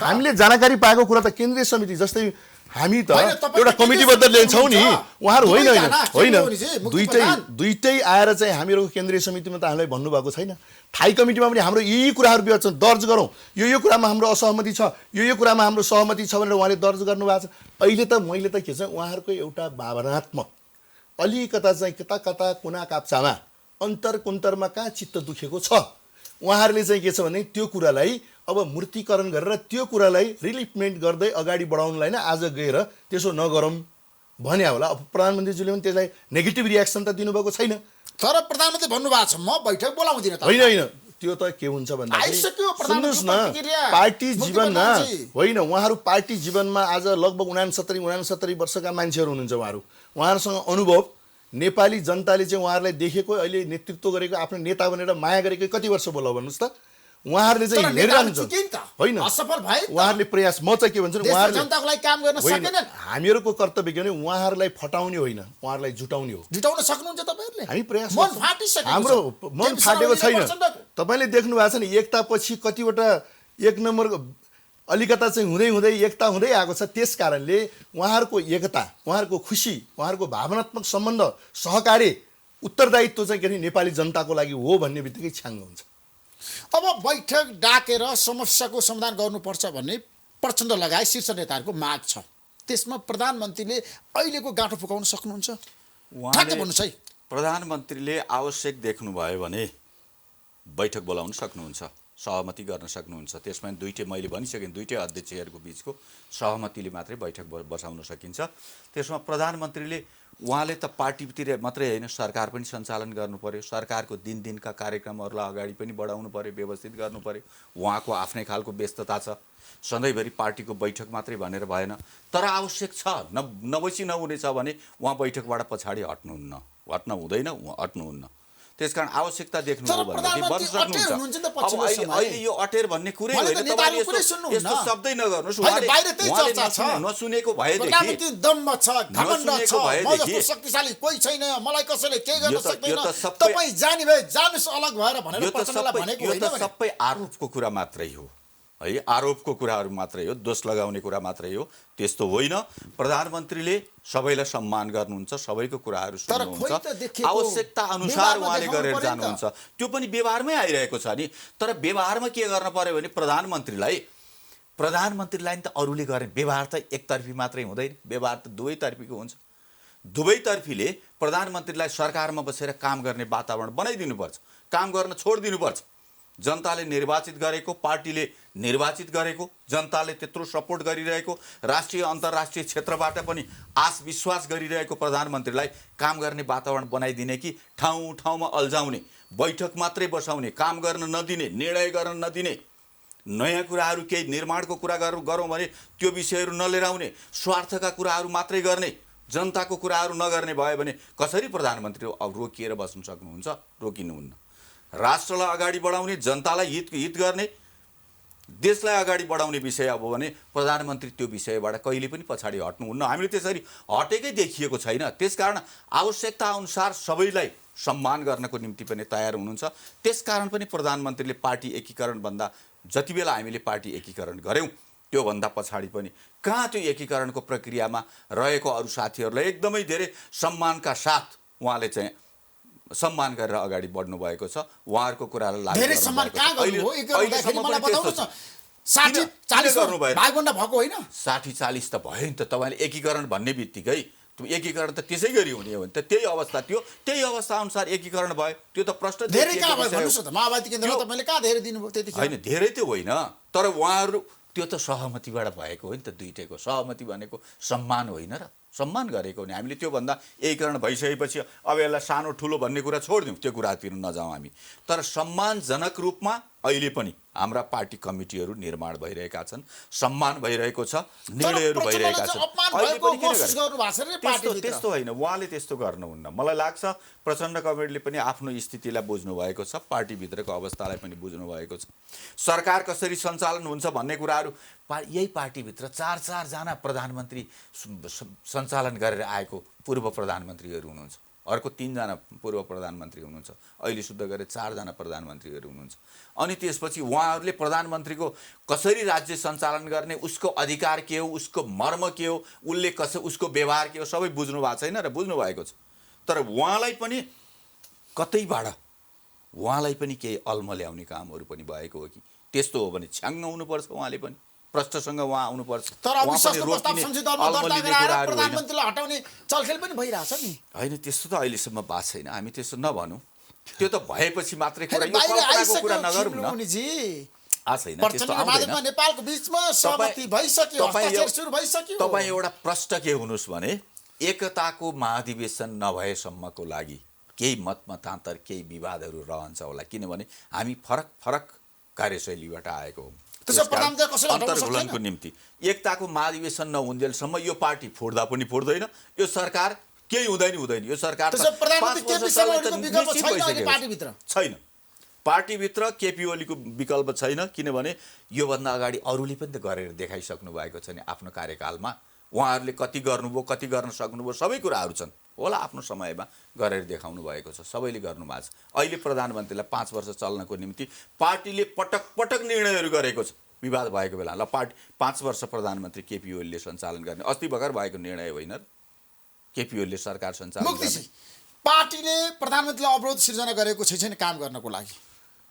हामीले जानकारी पाएको कुरा त केन्द्रीय समिति जस्तै हामी त एउटा कमिटीबद्ध ल्याउँछौँ नि, उहाँहरू होइन होइन होइन दुइटै आएर चाहिँ हामीहरूको केन्द्रीय समितिमा त हामीलाई भन्नुभएको छैन। थाई कमिटीमा पनि हाम्रो यी कुराहरू विवेचन दर्ज गरौँ, यो कुरामा हाम्रो असहमति छ, यो कुरामा हाम्रो सहमति छ भनेर उहाँले दर्ज गर्नुभएको छ। अहिले त मैले त के छ उहाँहरूको एउटा भावनात्मक अलिकता चाहिँ कता कता कुना काप्चामा अन्तरमा कहाँ चित्त दुखेको छ, उहाँहरूले चाहिँ के छ भने त्यो कुरालाई अब मूर्तिकरण गरेर त्यो कुरालाई रिलिफमेन्ट गर्दै अगाडि बढाउनलाई नै आज गएर त्यसो नगरौँ भने होला। अब प्रधानमन्त्रीज्यूले पनि त्यसलाई नेगेटिभ रियाक्सन त दिनुभएको छैन। तर प्रधानमन्त्री भन्नुभएको छ म बैठक बोलाउँदिन त होइन होइन त्यो त के हुन्छ भन्दाखेरि सुन्नुहोस् न पार्टी जीवनमा होइन उहाँहरू पार्टी जीवनमा आज लगभग 69 वर्षका मान्छेहरू हुनुहुन्छ। उहाँहरूसँग अनुभव नेपाली जनताले चाहिँ उहाँहरूलाई देखेको अहिले नेतृत्व गरेको आफ्नो नेता भनेर माया गरेको कति वर्ष बोला भन्नुहोस् त। उहाँहरूले चाहिँ होइन उहाँहरूले प्रयास म चाहिँ के भन्छु उहाँहरूले हामीहरूको कर्तव्य के भने उहाँहरूलाई फटाउने होइन उहाँहरूलाई जुटाउने हो। जुटाउन सक्नुहुन्छ तपाईहरुले? हामी प्रयास हाम्रो मन फाटेको छैन। तपाईले देख्नु भएको छ नि एकतापछि कतिवटा एक नम्बर अलिकता चाहिँ हुँदै हुँदै एकता हुँदै आएको छ। त्यस कारणले उहाँहरूको एकता, उहाँहरूको खुसी, उहाँहरूको भावनात्मक सम्बन्ध, सहकार्य, उत्तरदायित्व चाहिँ के नेपाली जनताको लागि हो भन्ने बित्तिकै छ्याङ्ग हुन्छ। अब बैठक डाकेर समस्याको समाधान गर्नुपर्छ भन्ने प्रचण्ड लगायत शीर्ष नेताहरूको माग छ। त्यसमा प्रधानमन्त्रीले अहिलेको गाँठो फुकाउन सक्नुहुन्छ? उहाँले भन्नुहोस् है। प्रधानमन्त्रीले आवश्यक देख्नुभयो भने बैठक बोलाउन सक्नुहुन्छ, सहमति गर्न सक्नुहुन्छ। त्यसमा दुईटै मैले भनिसकेँ दुईटै अध्यक्षहरूको बिचको सहमतिले मात्रै बैठक बसाउन सकिन्छ। त्यसमा प्रधानमन्त्रीले उहाँले त पार्टीतिर मात्रै होइन सरकार पनि सञ्चालन गर्नु पर्यो, सरकारको दिनका कार्यक्रमहरूलाई अगाडि पनि बढाउनु पर्यो, व्यवस्थित गर्नु पर्यो। उहाँको आफ्नै खालको व्यस्तता छ, सधैँभरि पार्टीको बैठक मात्रै भनेर भएन। तर आवश्यक छ नबसी नहुनेछ भने उहाँ बैठकबाट पछाडि हट्न हुँदैन, हट्नुहुन्न। त्यसकारण आवश्यकता देख्नुभयो भने बन्न सक्नुहुन्छ। अब अहिले यो अटेर भन्ने कुरै होइन, तपाईले यस्तो शब्दै नगर्नुस्। नसुनेको भएदेखि दम्म छ, घमण्ड छ, म जस्तो शक्तिशाली कोही छैन, मलाई कसैले केही गर्न सक्दैन, तपाई जानी भए जानुस् अलग भएर भनेर प्रचण्डलाई भनेको होइन। यो त सबै आरोपको कुरा मात्रै हो है, आरोपको कुराहरू मात्रै हो, दोष लगाउने कुरा मात्रै हो। त्यस्तो होइन। प्रधानमन्त्रीले सबैलाई सम्मान गर्नुहुन्छ, सबैको कुराहरू सुन्नुहुन्छ, आवश्यकता अनुसार उहाँले गरेर जानुहुन्छ। त्यो पनि व्यवहारमै आइरहेको छ नि। तर व्यवहारमा के गर्न पर्यो भने प्रधानमन्त्रीलाई नि त अरूले गर्ने व्यवहार त एकतर्फी मात्रै हुँदैन, व्यवहार त दुवैतर्फीको हुन्छ। दुवैतर्फीले प्रधानमन्त्रीलाई सरकारमा बसेर काम गर्ने वातावरण बनाइदिनुपर्छ, काम गर्न छोडिदिनुपर्छ। जनताले निर्वाचित गरेको, पार्टीले निर्वाचित गरेको, जनताले त्यत्रो सपोर्ट गरिरहेको, राष्ट्रिय अन्तर्राष्ट्रिय क्षेत्रबाट पनि आश विश्वास गरिरहेको प्रधानमन्त्रीलाई काम गर्ने वातावरण बनाइदिने कि ठाउँ ठाउँमा अल्झाउने, बैठक मात्रै बसाउने, काम गर्न नदिने, निर्णय गर्न नदिने, नयाँ कुराहरू केही निर्माणको कुरा गरौँ भने त्यो विषयहरू नलिएर आउने, स्वार्थका कुराहरू मात्रै गर्ने, जनताको कुराहरू नगर्ने भयो भने कसरी प्रधानमन्त्री अब रोकिएर बस्न सक्नुहुन्छ? रोकिनुहुन्न। राष्ट्रलाई अगाडि बढाउने, जनतालाई हित गर्ने, देशलाई अगाडि बढाउने विषय अब भने प्रधानमन्त्री त्यो विषयबाट कहिले पनि पछाडि हट्नुहुन्न। हामीले त्यसरी हटेकै देखिएको छैन। त्यसकारण आवश्यकता अनुसार सबैलाई सम्मान गर्नको निम्ति पनि तयार हुनुहुन्छ। त्यसकारण पनि प्रधानमन्त्रीले पार्टी एकीकरण भन्दा जति बेला हामीले पार्टी एकीकरण गऱ्यौँ त्योभन्दा पछाडि पनि कहाँ त्यो एकीकरणको प्रक्रियामा रहेको अरू साथीहरूलाई एकदमै धेरै सम्मानका साथ उहाँले चाहिँ सम्मान गरेर अगाडि बढ्नु भएको छ। उहाँहरूको कुरालाई लागू धेरै सम्मान कहाँ गर्नु हो? अहिलेसम्म मलाई बताउनुस् न। 60-40 भागभन्दा भएको होइन? 60-40 त भयो नि त। तपाईँले एकीकरण भन्ने बित्तिकै एकीकरण त त्यसै गरी हुने हो नि त। त्यही अवस्था थियो, त्यही अवस्था अनुसार एकीकरण भयो। त्यो त प्रश्न धेरै कहाँ भयो भन्नुस् न। माओवादी केन्द्रमा तपाईँले कहाँ धेरै दिनुभयो त्यतिखेर? होइन धेरै त्यो होइन, तर उहाँहरू त्यो त सहमतिबाट भएको हो नि त। दुईटैको सहमति भनेको सम्मान होइन र? सम्मान गरेको नि हामीले। त्योभन्दा एकीकरण भइसकेपछि अब यसलाई सानो ठुलो भन्ने कुरा छोडिदिउँ, त्यो कुरातिर नजाउँ हामी। तर सम्मानजनक रूपमा अहिले पनि हाम्रा पार्टी कमिटीहरू निर्माण भइरहेका छन्, सम्मान भइरहेको छ, निर्णयहरू भइरहेका छन्। त्यस्तो होइन, उहाँले त्यस्तो गर्नुहुन्न। मलाई लाग्छ प्रचण्ड कमरेडले पनि आफ्नो स्थितिलाई बुझ्नु भएको छ, पार्टीभित्रको अवस्थालाई पनि बुझ्नु भएको छ। सरकार कसरी सञ्चालन हुन्छ भन्ने कुराहरू यही पार्टीभित्र 4-4 जना प्रधानमन्त्री सञ्चालन गरेर आएको पूर्व प्रधानमन्त्रीहरू हुनुहुन्छ, अर्को 3 जना पूर्व प्रधानमन्त्री हुनुहुन्छ, अहिले शुद्ध गरेर 4 जना प्रधानमन्त्रीहरू हुनुहुन्छ। अनि त्यसपछि उहाँहरूले प्रधानमन्त्रीको कसरी राज्य सञ्चालन गर्ने, उसको अधिकार के हो, उसको मर्म के हो, उसले उसको व्यवहार के हो, सबै बुझ्नु भएको छैन र बुझ्नु भएको छ। तर उहाँलाई पनि कतैबाट उहाँलाई पनि केही अल्म ल्याउने कामहरू पनि भएको हो कि त्यस्तो हो भने छ्याङ्ग हुनुपर्छ, उहाँले पनि प्रश्नसँग उहाँ आउनुपर्छ। तर अविश्वासको प्रस्ताव संसद दलमा दर्ता गराएर प्रधानमन्त्रीलाई हटाउने चलखेल पनि भइरहेछ नि। होइन, त्यस्तो त अहिलेसम्म भएको छैन, हामी त्यस्तो नभनौँ। त्यो त भएपछि मात्रै कुरा, यो कल्पनाको कुरा नगरौँ न। नेपालको बीचमा सहमति भइसक्यो, हस्ताक्षर सुरु भइसक्यो। तपाईँ एउटा प्रश्न के हुनुहोस् भने एकताको महाधिवेशन नभएसम्मको लागि केही मतमतान्तर, केही विवादहरू रहन्छ होला, किनभने हामी फरक फरक कार्यशैलीबाट आएको हौँ। अन्तर्घुलनको निम्ति एकताको महाधिवेशन नहुन्जेलसम्म यो पार्टी फुट्दा पनि फुट्दैन, यो सरकार केही हुँदैन। यो सरकार छैन, पार्टीभित्र केपी ओलीको विकल्प छैन, किनभने योभन्दा अगाडि अरूले पनि त गरेर देखाइसक्नु भएको छ नि आफ्नो कार्यकालमा। उहाँहरूले कति गर्नुभयो, कति गर्न सक्नुभयो, सबै कुराहरू छन् होला, आफ्नो समयमा गरेर देखाउनु भएको छ, सबैले गर्नुभएको छ। अहिले प्रधानमन्त्रीलाई 5 वर्ष चल्नको निम्ति पार्टीले पटक पटक निर्णयहरू गरेको छ। विवाद भएको बेला ल 5 वर्ष प्रधानमन्त्री केपी ओलीले सञ्चालन गर्ने, अस्ति भर्खर भएको निर्णय होइन र केपी ओलीले सरकार सञ्चालन गर्ने। पार्टीले प्रधानमन्त्रीलाई अवरोध सिर्जना गरेको छैन काम गर्नको लागि।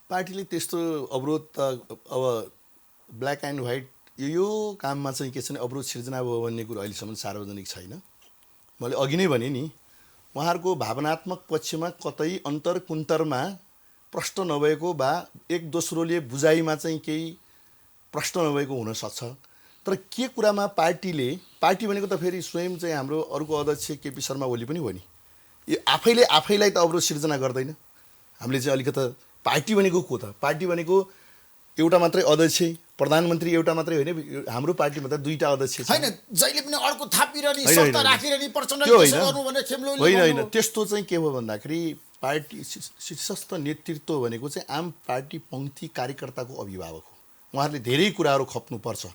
पार्टीले त्यस्तो अवरोध त अब ब्ल्याक एन्ड व्हाइट यो काममा चाहिँ के छ भने अवरोध सिर्जना भयो भन्ने कुरो अहिलेसम्म सार्वजनिक छैन। मैले अघि नै भने नि, उहाँहरूको भावनात्मक पक्षमा कतै अन्तरकुन्तरमा प्रश्न नभएको वा एक दोस्रोले बुझाइमा चाहिँ केही प्रश्न नभएको हुनसक्छ। तर के कुरामा पार्टी भनेको त फेरि स्वयं चाहिँ हाम्रो अर्को अध्यक्ष केपी शर्मा ओली पनि हो नि, यो आफैलाई त अवरोध सिर्जना गर्दैन। हामीले चाहिँ अलिकति पार्टी भनेको को त, पार्टी भनेको एउटा मात्रै अध्यक्ष, प्रधानमन्त्री एउटा मात्रै होइन, हाम्रो पार्टीमा त 2टा अध्यक्ष छैन, जहिले पनि अर्को थापिरहने सत्ता राखिरहने प्रचण्ड गर्नु भने खेम्लोले होइन। त्यस्तो चाहिँ के हो भन्दाखेरि पार्टी शीर्षस्थ नेतृत्व भनेको चाहिँ आम पार्टी पङ्क्ति कार्यकर्ताको अभिभावक हो। उहाँहरूले धेरै कुराहरू खप्नुपर्छ,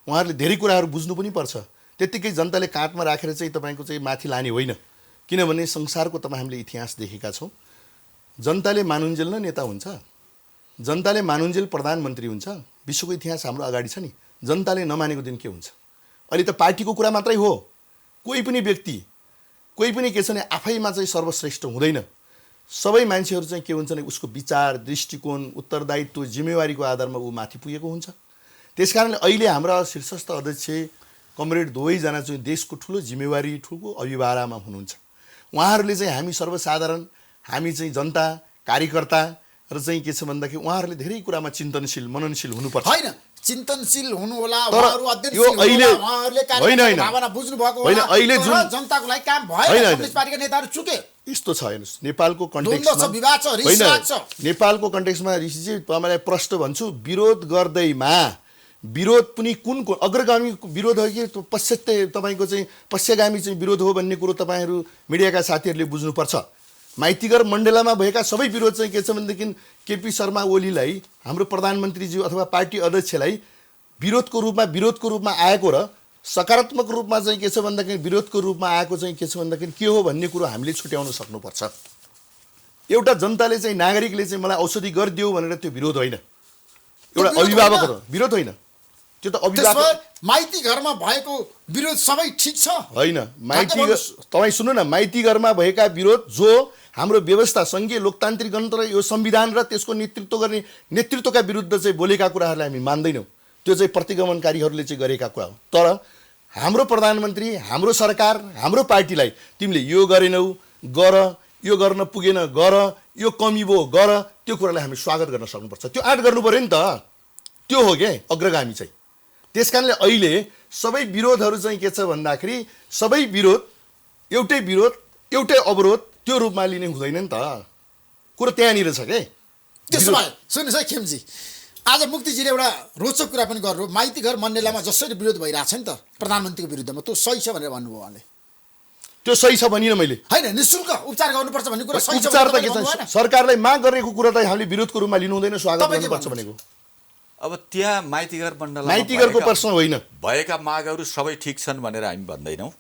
उहाँहरूले धेरै कुराहरू बुझ्नु पनि पर्छ। त्यत्तिकै जनताले काँधमा राखेर चाहिँ तपाईँको चाहिँ माथि लाने होइन, किनभने संसारको हामीले इतिहास देखेका छौँ। जनताले मानुन्जेल न नेता हुन्छ, जनताले मानुन्जेल प्रधानमन्त्री हुन्छ, विश्वको इतिहास हाम्रो अगाडि छ नि। जनताले नमानेको दिन के हुन्छ? अहिले त पार्टीको कुरा मात्रै हो, कोही पनि व्यक्ति, कोही पनि के छ भने आफैमा चाहिँ सर्वश्रेष्ठ हुँदैन। सबै मान्छेहरू चाहिँ के हुन्छ भने उसको विचार, दृष्टिकोण, उत्तरदायित्व, जिम्मेवारीको आधारमा ऊ माथि पुगेको हुन्छ। त्यसकारणले अहिले हाम्रा शीर्षस्थ अध्यक्ष कमरेड दुवैजना चाहिँ देशको ठुलो जिम्मेवारी, ठुलो अभिभारामा हुनुहुन्छ। उहाँहरूले चाहिँ हामी सर्वसाधारण, हामी चाहिँ जनता कार्यकर्ता र चाहिँ के छ भन्दाखेरि उहाँहरूले धेरै कुरामा चिन्तनशील, मननशील हुनुपर्छ। होइन, चिन्तनशील हुनु होला, उहाँहरू यो अहिले होइन भावना बुझ्नु भएको होला, अहिले जुन जनताको लागि काम भएन, कम्युनिस्ट पार्टीका नेताहरू चुके। यस्तो छ हेर्नुहोस्, नेपालको कन्टेक्स्टमा विवाद छ, रिस लाग्छ। नेपालको कन्टेक्स्टमा ऋषिजी तपाईँलाई प्रश्न भन्छु, विरोध गर्दैमा विरोध पनि कुन अग्रगामी विरोध हो कि पश्चात्य तपाईँको चाहिँ पश्चिगामी चाहिँ विरोध हो भन्ने कुरो तपाईँहरू मिडियाका साथीहरूले बुझ्नुपर्छ। माइतीघर मण्डलामा भएका सबै विरोध चाहिँ के छ भनेदेखि केपी शर्मा ओलीलाई, हाम्रो प्रधानमन्त्रीज्यू अथवा पार्टी अध्यक्षलाई विरोधको रूपमा आएको र सकारात्मक रूपमा चाहिँ के छ भन्दाखेरि विरोधको रूपमा आएको चाहिँ के छ भन्दाखेरि के हो भन्ने कुरो हामीले छुट्याउन सक्नुपर्छ। एउटा जनताले चाहिँ नागरिकले चाहिँ मलाई औषधि गरिदियो भनेर त्यो विरोध होइन, एउटा अभिभावक विरोध होइन, त्यो त अभिभावक। माइती घरमा भएको विरोध सबै ठिक छ होइन? माइती तपाईँ सुन्नु न, माइती घरमा भएका विरोध जो हाम्रो व्यवस्था, सङ्घीय लोकतान्त्रिक गणतन्त्र, यो संविधान र त्यसको नेतृत्व गर्ने नेतृत्वका विरुद्ध चाहिँ बोलेका कुराहरूलाई हामी मान्दैनौँ। त्यो चाहिँ प्रतिगमनकारीहरूले चाहिँ गरेका कुरा हो। तर हाम्रो प्रधानमन्त्री, हाम्रो सरकार, हाम्रो पार्टीलाई तिमीले यो गरेनौ गर, यो गर्न पुगेन गर, यो कमी भयो गर, त्यो कुरालाई हामी स्वागत गर्न सक्नुपर्छ। त्यो आँट गर्नु पऱ्यो नि त, त्यो हो क्या अग्रगामी चाहिँ। त्यसकारणले अहिले सबै विरोधहरू चाहिँ के छ भन्दाखेरि सबै विरोध एउटै अवरोध त्यो रूपमा लिने हुँदैन नि त। कुरो त्यहाँनिर छ के। त्यसो भए सुन्नुहोस् है खेमजी, आज मुक्तिजीले एउटा रोचक कुरा पनि गर्नु, माइती घर मण्डेलामा जसरी विरोध भइरहेको छ नि त प्रधानमन्त्रीको विरुद्धमा, त्यो सही छ भनेर भन्नुभयो उहाँले। त्यो सही छ भनिनँ मैले। होइन, निःशुल्क उपचार गर्नुपर्छ भन्ने कुरा सही छ। उपचार त के छ, सरकारलाई माग गरेको कुरा त हामीले विरोधको रूपमा लिनु हुँदैन, स्वागत गर्नुपर्छ भनेको। अब त्यहाँ माइतीघर मण्डलमा माइतीघरको प्रश्न होइन, भएका मागहरू सबै ठिक छन् भनेर हामी भन्दैनौँ,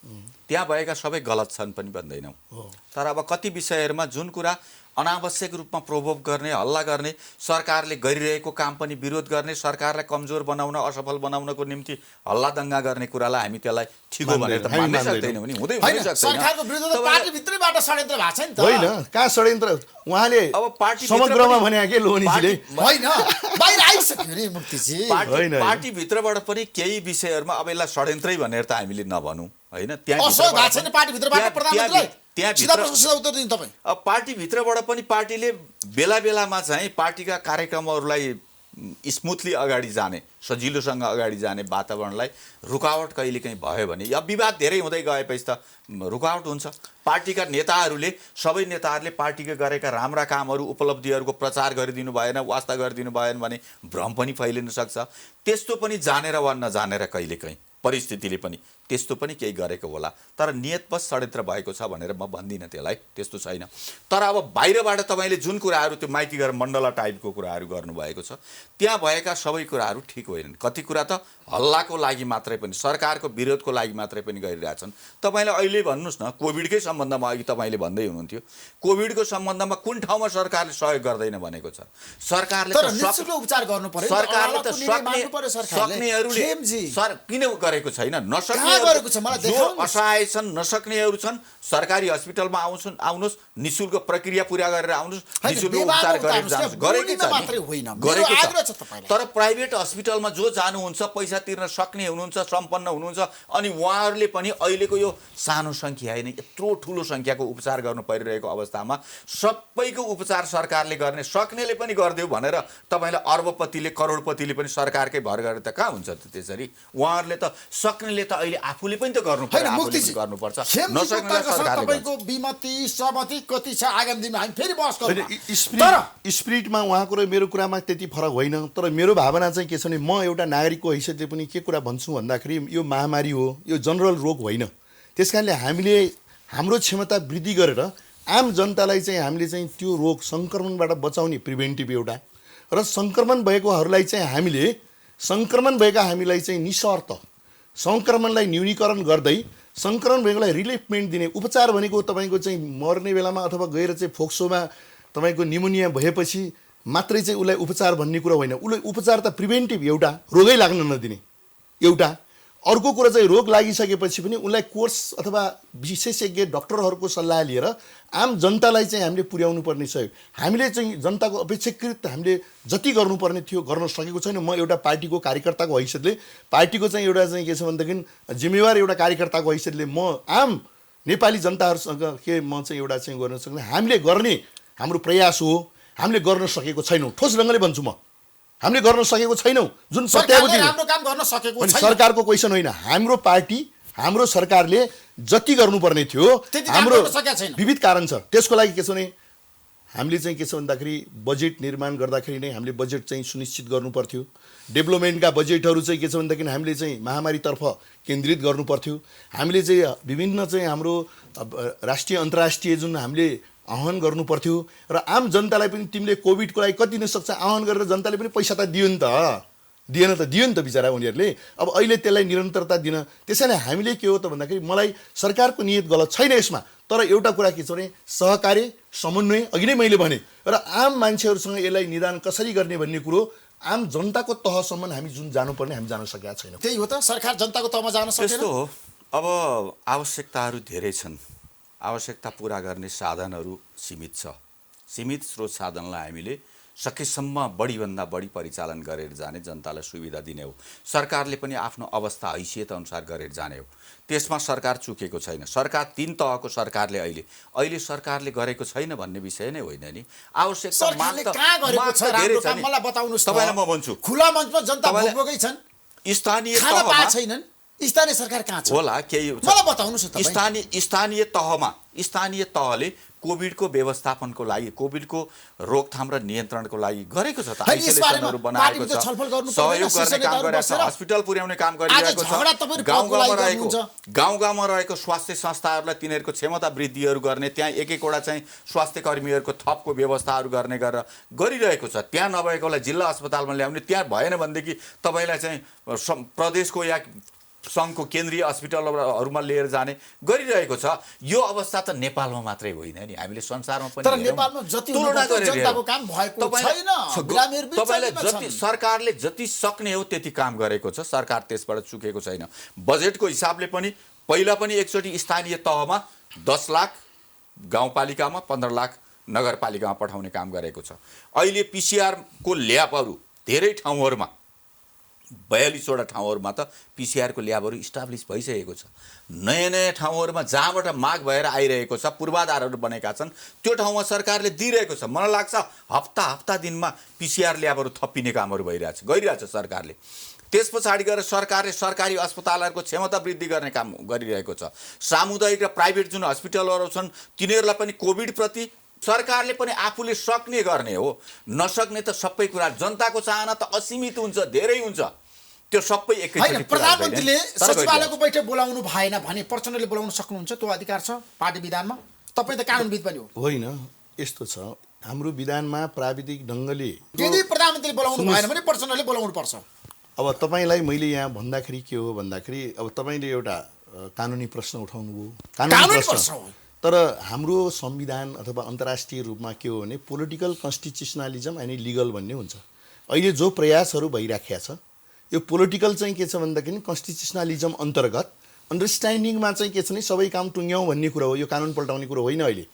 त्यहाँ भएका सबै गलत छन् पनि भन्दैनौँ। तर अब कति विषयहरूमा जुन कुरा अनावश्यक रूपमा प्रोभोक गर्ने, हल्ला गर्ने, सरकारले गरिरहेको काम पनि विरोध गर्ने, सरकारलाई कमजोर बनाउन, असफल बनाउनको निम्ति हल्ला दङ्गा गर्ने कुरालाई हामी त्यसलाई ठिक हो भनेर त मान्नै सक्दैनौँ नि, हुँदै सक्दैन। सरकारको विरुद्ध त पार्टीभित्रैबाट षड्यन्त्र भएको छ नि त। होइन कहाँ षड्यन्त्र, उहाँले अब पार्टी समग्रमा भने के लोनीजीले होइन, बाहिर आइसक्यो नि मुक्तिजी। पार्टीभित्रबाट पनि केही विषयहरूमा अब यसलाई षड्यन्त्रै भनेर त हामीले नभनौँ होइन। असहयोग भएको छैन पार्टीभित्रबाट प्रधानमन्त्रीलाई सीधा प्रश्न उत्तर दिनु तपाईँ। अब पार्टीभित्रबाट पनि पार्टीले बेला बेलामा चाहिँ पार्टीका कार्यक्रमहरूलाई स्मुथली अगाडि जाने, सजिलोसँग अगाडि जाने वातावरणलाई रुकावट कहिलेकाहीँ भयो भने, या विवाद धेरै हुँदै गएपछि त रुकावट हुन्छ। पार्टीका नेताहरूले, सबै नेताहरूले पार्टीले गरेका राम्रा कामहरू, उपलब्धिहरूको प्रचार गरिदिनु भएन, वास्ता गरिदिनु भएन भने भ्रम पनि फैलिन सक्छ। त्यस्तो पनि जानेर वा नजानेर कहिलेकाहीँ परिस्थितिले पनि त्यस्तो पनि केही गरेको होला, तर नियतवश षड्यन्त्र भएको छ भनेर म भन्दिनँ त्यसलाई, त्यस्तो छैन। तर अब बाहिरबाट तपाईँले जुन कुराहरू त्यो माइतीघर मण्डला टाइपको कुराहरू गर्नुभएको छ, त्यहाँ भएका सबै कुराहरू ठिक होइनन्। कति कुरा त हल्लाको लागि मात्रै पनि, सरकारको विरोधको लागि मात्रै पनि गरिरहेछन्। तपाईँले अहिले भन्नुहोस् न, कोभिडकै सम्बन्धमा अघि तपाईँले भन्दै हुनुहुन्थ्यो, कोभिडको सम्बन्धमा कुन ठाउँमा सरकारले सहयोग गर्दैन भनेको छ? सरकारले उपचार गर्नु पर्यो, सरकारले त सक्नेहरूले किन गरेको छैन? नसक्ने जो असहाय छन्, नसक्नेहरू छन्, सरकारी हस्पिटलमा आउनुहोस्, निःशुल्क प्रक्रिया पुरा गरेर आउनुहोस्, निःशुल्क उपचार गरेर जानुहोस्, गरेकै छ। तर प्राइभेट हस्पिटलमा जो जानुहुन्छ, पैसा तिर्न सक्ने हुनुहुन्छ, सम्पन्न हुनुहुन्छ, अनि उहाँहरूले पनि अहिलेको यो सानो सङ्ख्या होइन, यत्रो ठुलो सङ्ख्याको उपचार गर्नु परिरहेको अवस्थामा सबैको उपचार सरकारले गर्ने, सक्नेले पनि गरिदेऊ भनेर तपाईँलाई अर्बपतिले, करोडपतिले पनि सरकारकै भर गरेर त कहाँ हुन्छ त त्यसरी? उहाँहरूले त, सक्नेले त अहिले आफूले पनि त गर्नुपर्छ, नसक्नेले सरकारले गर्छ। तपाईँको विमति सहमति कति छ आगामी दिनमा हामी फेरि बहस गरौँ। स्पिरिटमा उहाँको र मेरो कुरामा त्यति फरक होइन, तर मेरो भावना चाहिँ के छ भने, म एउटा नागरिकको हैसियतले पनि के कुरा भन्छु भन्दाखेरि, यो महामारी हो, यो जनरल रोग होइन। त्यसकारणले हामीले हाम्रो क्षमता वृद्धि गरेर आम जनतालाई चाहिँ हामीले चाहिँ त्यो रोग सङ्क्रमणबाट बचाउने प्रिभेन्टिभ एउटा, र सङ्क्रमण भएकोहरूलाई चाहिँ हामीले सङ्क्रमण भएका हामीलाई चाहिँ निशर्त सङ्क्रमणलाई न्यूनीकरण गर्दै सङ्क्रमण भएकोलाई रिलिफमेन्ट दिने उपचार भनेको तपाईँको चाहिँ मर्ने बेलामा अथवा गएर चाहिँ फोक्सोमा तपाईँको निमोनिया भएपछि मात्रै चाहिँ उसलाई उपचार भन्ने कुरा होइन। उसलाई उपचार त प्रिभेन्टिभ एउटा, रोगै लाग्न नदिने एउटा। अर्को कुरा चाहिँ रोग लागिसकेपछि पनि उसलाई कोर्स अथवा विशेषज्ञ डक्टरहरूको सल्लाह लिएर आम जनतालाई चाहिँ हामीले पुर्याउनु पर्ने सहयोग हामीले चाहिँ जनताको अपेक्षाकृत हामीले जति गर्नुपर्ने थियो गर्न सकेको छैन। म एउटा पार्टीको कार्यकर्ताको हैसियतले, पार्टीको चाहिँ एउटा चाहिँ के छ भनेदेखि जिम्मेवार एउटा कार्यकर्ताको हैसियतले म आम नेपाली जनताहरूसँग के म चाहिँ एउटा चाहिँ गर्न सक्ने हामीले गर्ने हाम्रो प्रयास हो। हामीले गर्न सकेको छैनौँ, ठोस ढङ्गले भन्छु म, हामीले गर्न सकेको छैनौँ। जुन सत्यावधि सरकारको क्वेसन होइन, हाम्रो पार्टी हाम्रो सरकारले जति गर्नुपर्ने थियो हाम्रो विविध कारण छ। त्यसको लागि के छ भने हामीले चाहिँ के छ भन्दाखेरि बजेट निर्माण गर्दाखेरि नै हामीले बजेट चाहिँ सुनिश्चित गर्नु पर्थ्यो। डेभलपमेन्टका बजेटहरू चाहिँ के छ भनेदेखि हामीले चाहिँ महामारीतर्फ केन्द्रित गर्नु पर्थ्यो। हामीले चाहिँ विभिन्न चाहिँ हाम्रो राष्ट्रिय अन्तर्राष्ट्रिय जुन हामीले आह्वान गर्नु पर्थ्यो र आम जनतालाई पनि तिमीले कोभिडको लागि कति दिन सक्छ आह्वान गरेर जनताले पनि पैसा त दियो नि त, दिएन त बिचरा उनीहरूले। अब अहिले त्यसलाई निरन्तरता दिन, त्यसैले हामीले के हो त भन्दाखेरि मलाई सरकारको नियत गलत छैन यसमा, तर एउटा कुरा के छ भने सहकार्य समन्वय अघि नै मैले भने र आम मान्छेहरूसँग यसलाई निदान कसरी गर्ने भन्ने कुरो आम जनताको तहसम्म हामी जुन जानुपर्ने हामी जान सकेका छैनौँ। त्यही हो त, सरकार जनताको तहमा जान सकेन। त्यस्तो हो। अब आवश्यकताहरू धेरै छन्, आवश्यकता पुरा गर्ने साधनहरू सीमित छ। सीमित स्रोत साधनलाई हामीले सकेसम्म बढीभन्दा बढी परिचालन गरेर जाने, जनतालाई सुविधा दिने हो। सरकारले पनि आफ्नो अवस्था हैसियत अनुसार गरेर जाने हो। त्यसमा सरकार चुकेको छैन। सरकार तीन तहको सरकारले अहिले सरकारले गरेको छैन भन्ने विषय नै होइन नि। आवश्यकता तपाईँलाई म भन्छु खुला मञ्चमा जनता भोगभोगै छन्। स्थानीय खान तहमा पाएको छैनन्। स्थानीय सरकार कहाँ छ होला केही मलाई बताउनुहोस् न तपाईँ। स्थानीय तहले कोभिडको व्यवस्थापनको लागि, कोभिडको रोकथाम र नियन्त्रणको लागि गरेको छ त। होइन, यसबारेमा आइसोलेसनहरू बनाएको पार्टीभित्र छ, छलफल गर्नु सहयोग पर्दैन, गर्ने काम शीर्ष गरिरहेको छ, नेताहरू हस्पिटल पुर्याउने काम आज गरिरहेको झगडा छ। तपाईहरु गाउँगाउँमा रहेको स्वास्थ्य संस्थाहरूलाई तिनीहरूको क्षमता वृद्धिहरू गर्ने, त्यहाँ एक एकवटा चाहिँ स्वास्थ्य कर्मीहरूको थपको व्यवस्थाहरू गर्ने गरेर गरिरहेको छ। त्यहाँ नभएकोलाई जिल्ला अस्पतालमा ल्याउने, त्यहाँ भएन भनेदेखि तपाईँलाई चाहिँ प्रदेशको या सङ्घको केन्द्रीय अस्पतालहरूमा लिएर जाने गरिरहेको छ। यो अवस्था त नेपालमा मात्रै होइन नि, हामीले संसारमा पनि तर नेपालमा जति जनताको काम भएको छैन। तपाईँलाई जति सरकारले जति सक्ने हो त्यति काम गरेको छ, सरकार त्यसबाट चुकेको छैन। बजेटको हिसाबले पनि पहिला पनि एकचोटि स्थानीय तहमा 10 लाख, गाउँपालिकामा 15 लाख, नगरपालिकामा पठाउने काम गरेको छ। अहिले पिसिआरको ल्याबहरू धेरै ठाउँहरूमा 42वटा ठाउँहरूमा त पिसिआरको ल्याबहरू इस्टाब्लिस भइसकेको छ। नयाँ नयाँ ठाउँहरूमा जहाँबाट माग भएर आइरहेको छ, पूर्वाधारहरू बनेका छन्, त्यो ठाउँमा सरकारले दिइरहेको छ। मलाई लाग्छ हप्ता दिनमा पिसिआर ल्याबहरू थपिने कामहरू गरिरहेछ सरकारले। त्यस पछाडि गएर सरकारले सरकारी अस्पतालहरूको क्षमता वृद्धि गर्ने काम गरिरहेको छ। सामुदायिक र प्राइभेट जुन हस्पिटलहरू छन् तिनीहरूलाई पनि कोभिडप्रति सरकारले पनि आफूले सक्ने गर्ने हो। नसक्ने त सबै कुरा, जनताको चाहना त असीमित हुन्छ, धेरै हुन्छ, त्यो सबै एकैचोटि। प्रधानमन्त्रीले सचिवालयको बैठक बोलाउनु भएन भने प्रचण्डले बोलाउन सक्नुहुन्छ, त्यो अधिकार छ पार्टी विधानमा। तपाईँ त कानुनविद पनि हो। होइन, यस्तो छ, हाम्रो विधानमा प्राविधिक ढङ्गले यदि प्रधानमन्त्रीले बोलाउनु भएन भने प्रचण्डले बोलाउनु पर्छ। अब तपाईँलाई मैले यहाँ भन्दाखेरि के हो भन्दाखेरि, अब तपाईँले एउटा कानुनी प्रश्न उठाउनु भयो, कानुनी प्रश्न। तर हाम्रो संविधान अथवा अन्तर्राष्ट्रिय रूपमा के हो भने पोलिटिकल कन्स्टिट्युसनलिजम अनि लिगल भन्ने हुन्छ। अहिले जो प्रयासहरू भइराखेको छ यो पोलिटिकल चाहिँ के छ भन्दाखेरि कन्स्टिट्युसनलिजम अन्तर्गत अन्डरस्ट्यान्डिङमा चाहिँ के छ भने सबै काम टुङ्ग्याउँ भन्ने कुरो हो, यो कानुन पल्टाउने कुरो होइन अहिले।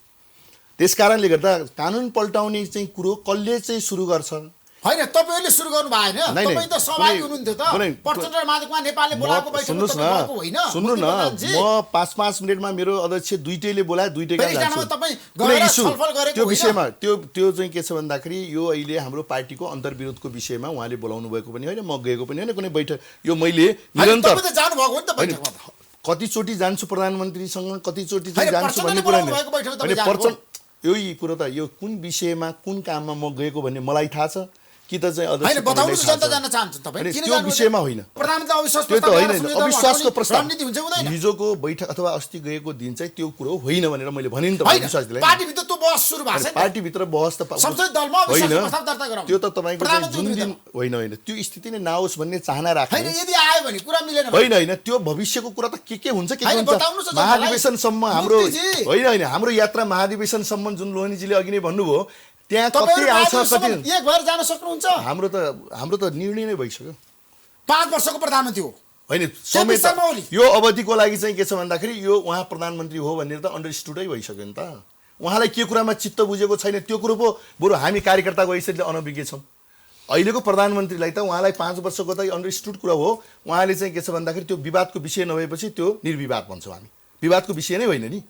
त्यस कारणले गर्दा कानुन पल्टाउने चाहिँ कुरो कसले चाहिँ सुरु गर्छ? होइन, तपाईँहरूले सुरु गर्नु भएन, तपाईँ त सहभागी हुनुहुन्थ्यो त। प्रचण्ड र माधवकुमार नेपालले बोलाएको बैठकमा तपाईँ गएको होइन। सुन्नु न, म 5-5 मिनेटमा मेरो अध्यक्ष दुईटैले बोलाए, दुईटैका जान्छु त्यो विषयमा। त्यो चाहिँ के छ भन्दाखेरि यो अहिले हाम्रो पार्टीको अन्तर्विरोधको विषयमा उहाँले बोलाउनु भएको पनि होइन, म गएको पनि होइन कुनै बैठक। यो मैले निरन्तर कतिचोटि जान्छु प्रधानमन्त्रीसँग, कतिचोटि चाहिँ जान्छु भन्ने कुरा होइन। यही कुरो त, यो कुन विषयमा कुन काममा म गएको भन्ने मलाई थाहा छ कि त चाहिँ होइन, बताउनुस्, जनता जान्न चाहन्छ तपाईँ। त्यो विषयमा होइन, त्यो त होइन, अविश्वासको प्रस्ताव हिजोको बैठक अथवा अस्ति गएको दिन चाहिँ त्यो कुरो होइन भनेर मैले भने नि त। पार्टीभित्र त्यो बहस सुरु भएको छ, पार्टीभित्र बहस त होइन, त्यो त तपाईँको जुन दिन होइन, त्यो स्थिति नै नआओस् भन्ने चाहना राख्ने। यदि आयो भने कुरा मिलेन होइन, त्यो भविष्यको कुरा त के हुन्छ के हुन्छ। महाधिवेशनसम्म हाम्रो होइन, हाम्रो यात्रा महाधिवेशनसम्म जुन लोहनीजीले अघि नै भन्नुभयो, त्यहाँ कति आउँछ, कति एक भएर जान सक्नुहुन्छ। हाम्रो त निर्णय नै भइसक्यो, 5 वर्षको प्रधानमन्त्री हो होइन समेत। यो अवधिको लागि चाहिँ के छ भन्दाखेरि यो उहाँ प्रधानमन्त्री हो भनेर त अन्डरस्टुडै भइसक्यो नि त। उहाँलाई के कुरामा चित्त बुझेको छैन त्यो कुरो पो बरु हामी कार्यकर्ताको हैसियतले अनभिज्ञ छौँ। अहिलेको प्रधानमन्त्रीलाई त उहाँलाई 5 वर्षको त अन्डरस्टुड कुरा हो। उहाँले चाहिँ के छ भन्दाखेरि त्यो विवादको विषय नभएपछि त्यो निर्विवाद भन्छौँ हामी, विवादको विषय नै होइन नि।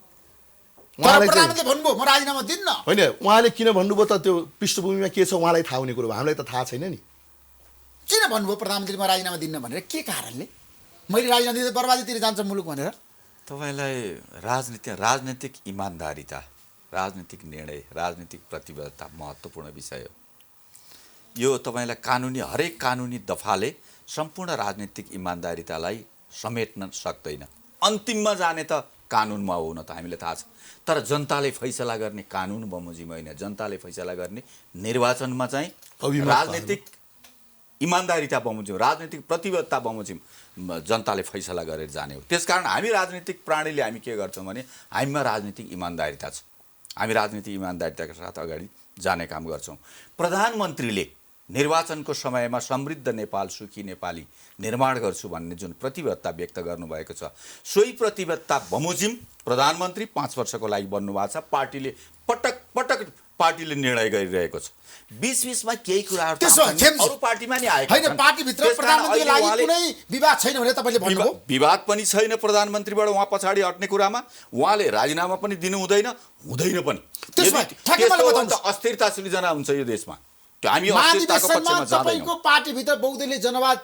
उहाँले भन्नुभयो म राजीनामा दिन्न होइन, उहाँले किन भन्नुभयो त त्यो पृष्ठभूमिमा के छ उहाँलाई थाहा हुने कुरो, हामीलाई त थाहा छैन नि। किन भन्नुभयो प्रधानमन्त्रीमा राजीनामा दिन्न भनेर, के कारणले? मैले राजीनामा दिँदा बर्बादीतिर जान्छ मुलुक भनेर। तपाईँलाई राजनीतिक इमान्दारिता, राजनीतिक निर्णय, राजनीतिक प्रतिबद्धता महत्त्वपूर्ण विषय हो। यो तपाईँलाई हरेक कानुनी दफाले सम्पूर्ण राजनीतिक इमान्दारितालाई समेट्न सक्दैन। अन्तिममा जाने त कानुनमा हो न त हामीलाई थाहा छ, तर जनताले फैसला गर्ने कानुन बमोजिम होइन, जनताले फैसला गर्ने निर्वाचनमा चाहिँ राजनीतिक इमान्दारिता बमोजिम, राजनीतिक प्रतिबद्धता बमोजिम जनताले फैसला गरेर जाने हो। त्यसकारण हामी राजनीतिक प्राणीले हामी के गर्छौँ भने हामीमा राजनीतिक इमान्दारिता छ, हामी राजनीतिक इमान्दारिताका साथ अगाडि जाने काम गर्छौँ। प्रधानमन्त्रीले निर्वाचनको समयमा समृद्ध नेपाल, सुखी नेपाली निर्माण गर्छु भन्ने जुन प्रतिबद्धता व्यक्त गर्नुभएको छ, सोही प्रतिबद्धता बमोजिम प्रधानमन्त्री 5 वर्षको लागि बन्नुभएको छ। पार्टीले पटक पार्टीले निर्णय गरिरहेको छ। बीच-बीचमा केही कुराहरू अरू पार्टीमा नि आएको हैन। पार्टीभित्र प्रधानमन्त्रीको लागि कुनै विवाद छैन भने तपाईँले भन्नुभयो। विवाद पनि छैन प्रधानमन्त्रीबाट उहाँ पछाडि हट्ने कुरामा। उहाँले राजीनामा पनि दिनु हुँदैन पनि। अस्थिरता सृजना हुन्छ यो देशमा। हामी अस्थिरताको पक्षमा जाँदैनौँ। तपाईको पार्टीभित्र बहुदलीय जनवाद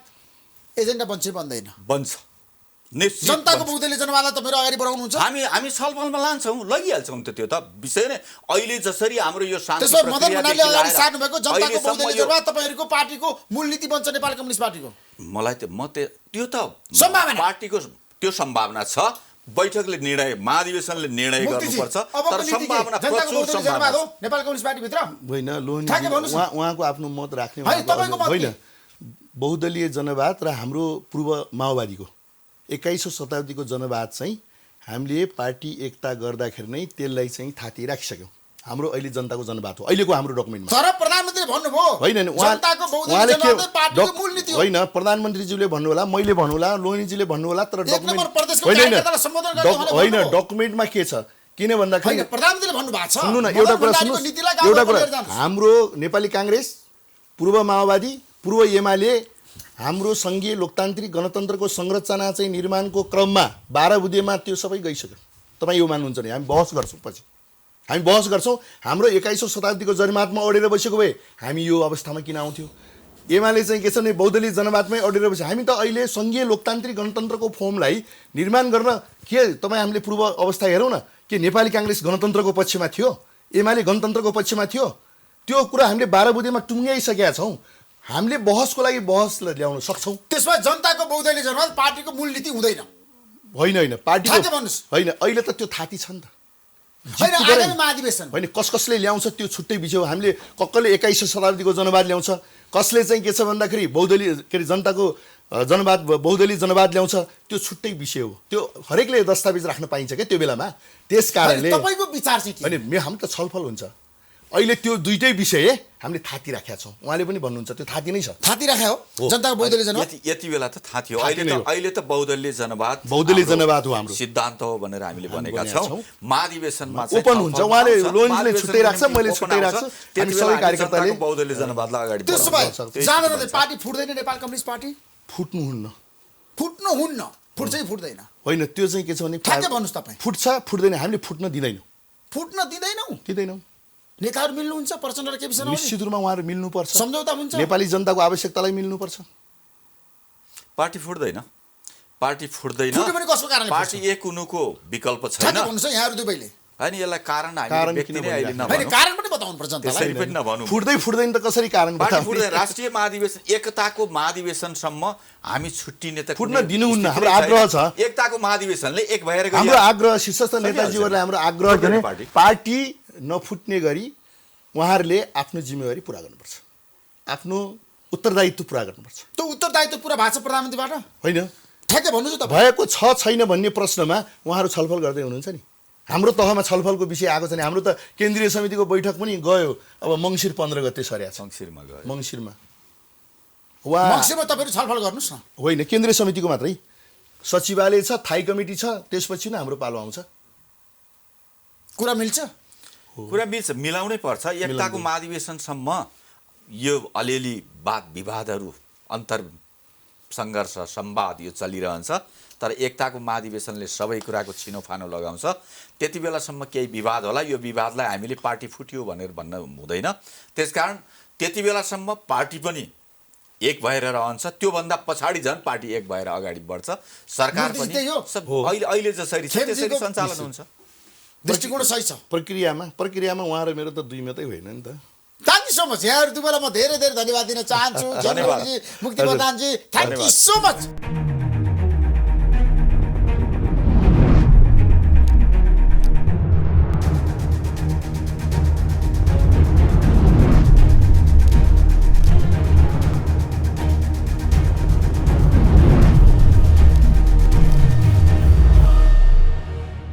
एजेन्डा बन्छ बन्दैन बन्छ निश्चित जनताको बन्छ। बहुदलीय जनवादलाई तपाईहरु अगाडि बढाउनुहुन्छ हामी छलफलमा लान्छौँ लगिहाल्छौँ त्यो त विषय नै अहिले जसरी हाम्रो यो शान्ति त्यसो भए मदन भण्डारीले अगाडि प्रक्रियादेखि सार्नु भएको जनताको अहिलेसम्म बहुदलीय यो- जनवाद तपाईहरुको पार्टीको मूलनीति बन्छ नेपाल कम्युनिस्ट पार्टीको मलाई त्यो त सम्भावना। पार्टीको त्यो सम्भावना छ बैठकले निर्णय महाधिवेशनले निर्णय मुक्तिजी, गर्नुपर्छ अबको तर नीति के? सम्भावना जनताको प्रचुर बहुदलीय सम्भावना जनवाद हो छ। नेपाल कम्युनिस्ट पार्टीभित्र होइन लोहनी ठ्याक्कै भन्नुहोस् न। उहाँको आफ्नो मत राख्ने होइन, उहाँको तपाईँको मत होइन के? बहुदलीय जनवाद र हाम्रो पूर्व माओवादीको 21औं शताब्दीको जनवाद चाहिँ हामीले पार्टी एकता गर्दाखेरि नै त्यसलाई चाहिँ थाती राखिसक्यौँ हाम्रो अहिले जनताको जनवाद हो अहिलेको हाम्रो डकुमेन्टमा तर प्रधानमन्त्रीले भन्नुभयो होइन जनताको बहुदलीय उहाँले जनवाद पार्टीको के मूलनीति हो होइन प्रधानमन्त्रीज्यूले भन्नु होला मैले भन्नु होला लोहनीजीले भन्नु होला तर एक नम्बर प्रदेशको होइन कार्यकर्तालाई सम्बोधन गर्दै उहाँले होइन भन्नुभयो। डकुमेन्टमा के छ किन भन्दाखेरि होइन प्रधानमन्त्रीले भन्नुभएको छ सुन्नु न मदन एउटा कुरा भण्डारीको सुन्नुहोस् नीतिलाई एउटा गाउँमा कुरा लिएर जानुहोस्। हाम्रो नेपाली काङ्ग्रेस पूर्व माओवादी पूर्व एमाले हाम्रो सङ्घीय लोकतान्त्रिक गणतन्त्रको संरचना चाहिँ निर्माणको क्रममा 12 बुँदेमा त्यो सबै गइसक्यो तपाईँ यो मान्नुहुन्छ नि हामी बहस गर्छौँ पछि हामी बहस गर्छौँ हाम्रो 21औं शताब्दीको जन्मातमा अडेर बसेको भए हामी यो अवस्थामा किन आउँथ्यौँ एमाले चाहिँ के छ भने बहुदलीय जनवादमै अडेर बस्यो हामी त अहिले सङ्घीय लोकतान्त्रिक गणतन्त्रको फर्मलाई निर्माण गर्न के तपाईँ हामीले पूर्व अवस्था हेरौँ न के नेपाली काङ्ग्रेस गणतन्त्रको पक्षमा थियो एमाले गणतन्त्रको पक्षमा थियो त्यो कुरा हामीले 12 बुँदेमा टुङ्ग्याइसकेका छौँ हामीले बहसको लागि बहसलाई ल्याउन सक्छौँ त्यसमा जनताको बहुदलीय जनवाद पार्टीको मूलनीति हुँदैन होइन पार्टीको ठ्याक्कै भन्नुहोस्। होइन अहिले त त्यो थाती छ नि त होइन जित्नु पऱ्यो आगामी नि। महाधिवेशन होइन कसले ल्याउँछ त्यो छुट्टै विषय हो हामीले कसले 21औं शताब्दीको जनवाद ल्याउँछ कसले चाहिँ के छ भन्दाखेरि बहुदलीय के अरे जनताको जनवाद बहुदलीय जनवाद ल्याउँछ त्यो छुट्टै विषय हो त्यो हरेकले दस्तावेज राख्न पाइन्छ क्या त्यो बेलामा त्यस कारणले होइन, तपाईँको विचार चाहिँ के होइन हामी त छलफल हुन्छ अहिले त्यो दुइटै विषय हामीले थाती राखेका छौँ उहाँले पनि भन्नुहुन्छ त्यो थाती नै छ थाती राखे हो हो। जनताको बहुदलीय जनवाद यति बेला त थाहा थियो थाहा नै हो। अहिले त बहुदलीय जनवाद बहुदलीय हाम्रो जनवाद हो हाम्रो। सिद्धान्त हो भनेर हामीले भनेका भनेका छौँ छौँ। महाधिवेशनमा ओपन हुन्छ उहाँले लोहनीजीले छुट्टै राख्छ मैले ओपन छुट्टै आउँछ। राख्छु त्यति हामी बेला सबै हामी कार्यकर्ताले जनताको बहुदलीय जनवादलाई अगाडि त्यसो भए बढाउँछौँ। त्यही जान स्थिति जाँदै बन्छ। पार्टी फुट्दैन नेपाल कम्युनिस्ट पार्टी फुट्नुहुन्न फुट्नुहुन्न फुट्छै फुट्दैन होइन त्यो चाहिँ के छ भने ठ्याक्कै भन्नुहोस् तपाईँ फुट्छ फुट्दैन हामीले फुट्न दिँदैनौँ फुट्न दिँदैनौ दिँदैनौँ नेताहरू मिल्नुहुन्छ प्रचण्ड र केपी शर्मा निश्चित रूपमा उहाँहरू मिल्नुपर्छ सम्झौता हुन्छ नेपाली जनताको आवश्यकतालाई मिल्नुपर्छ पार्टी फुट्दैन पार्टी फुट्दैन फुट्यो भने कसको कारणले पार्टी एक हुनुको विकल्प छैन ठ्याक्कै भन्नुहोस् है यहाँहरू दुवैले होइन यसलाई कारण कारण हामी व्यक्ति किन नै अहिले भनिराख्नु? होइन नभनौँ कारण पनि बताउनु पर्छ जनतालाई त्यसरी पनि नभनौँ फुट्दै फुट्दैन त कसरी कारण पार्टी बताउने? फुट्दैन राष्ट्रिय महाधिवेशन एकताको महाधिवेशनसम्म हामी छुट्टिने त फुट्न कुनै दिनुहुन्न, स्थिति हाम्रो नै आग्रह छैन। छ। एकताको महाधिवेशनले एक भएर गइहाल्छ। हाम्रो आग्रह शीर्षस्थ सकिहाल्छ। नेताजीहरूले हाम्रो आग्रह फुट्दैन भने पार्टी। पार्टी नफुट्ने गरी उहाँहरूले आफ्नो जिम्मेवारी पुरा गर्नुपर्छ आफ्नो उत्तरदायित्व पुरा गर्नुपर्छ त्यो उत्तरदायित्व पुरा भएको छ प्रधानमन्त्रीबाट होइन ठ्याक्कै भन्नुहोस् न तपाईँ भएको छ छैन भन्ने प्रश्नमा उहाँहरू छलफल गर्दै हुनुहुन्छ नि हाम्रो तहमा छलफलको विषय आएको छ नि हाम्रो त केन्द्रीय समितिको बैठक पनि गयो अब मङ्सिर 15 गते सरेको छ मङ्सिरमा गयो मङ्सिरमा वा मङ्सिरमा तपाईँहरू छलफल गर्नुहोस् न होइन केन्द्रीय समितिको मात्रै सचिवालय छ थाई कमिटी छ त्यसपछि नै हाम्रो पालो आउँछ कुरा मिल्छ कुरा मिल्छ मिलाउनै पर्छ एकताको महाधिवेशनसम्म यो अलिअलि वाद विवादहरू अन्तर सङ्घर्ष संवाद यो चलिरहन्छ तर एकताको महाधिवेशनले सबै कुराको छिनोफानो लगाउँछ त्यति बेलासम्म केही विवाद होला यो विवादलाई हामीले पार्टी फुट्यो भनेर भन्न हुँदैन त्यसकारण त्यति बेलासम्म पार्टी पनि एक भएर रहन्छ त्योभन्दा पछाडि झन् पार्टी एक भएर अगाडि बढ्छ सरकार मूर्ति पनि त्यही हो। अहिले जसरी छ त्यसरी खेमजीको सञ्चालन हुन्छ दृष्टिकोण सही छ प्रक्रियामा उहाँ र मेरो त दुई मात्रै होइन नि त थ्याङ्क यू सो मच यहाँहरू दुबैलाई म धेरै धेरै धन्यवाद दिन चाहन्छु धन्यवाद। मुक्ति प्रधानजी थ्याङ्क यू सो मच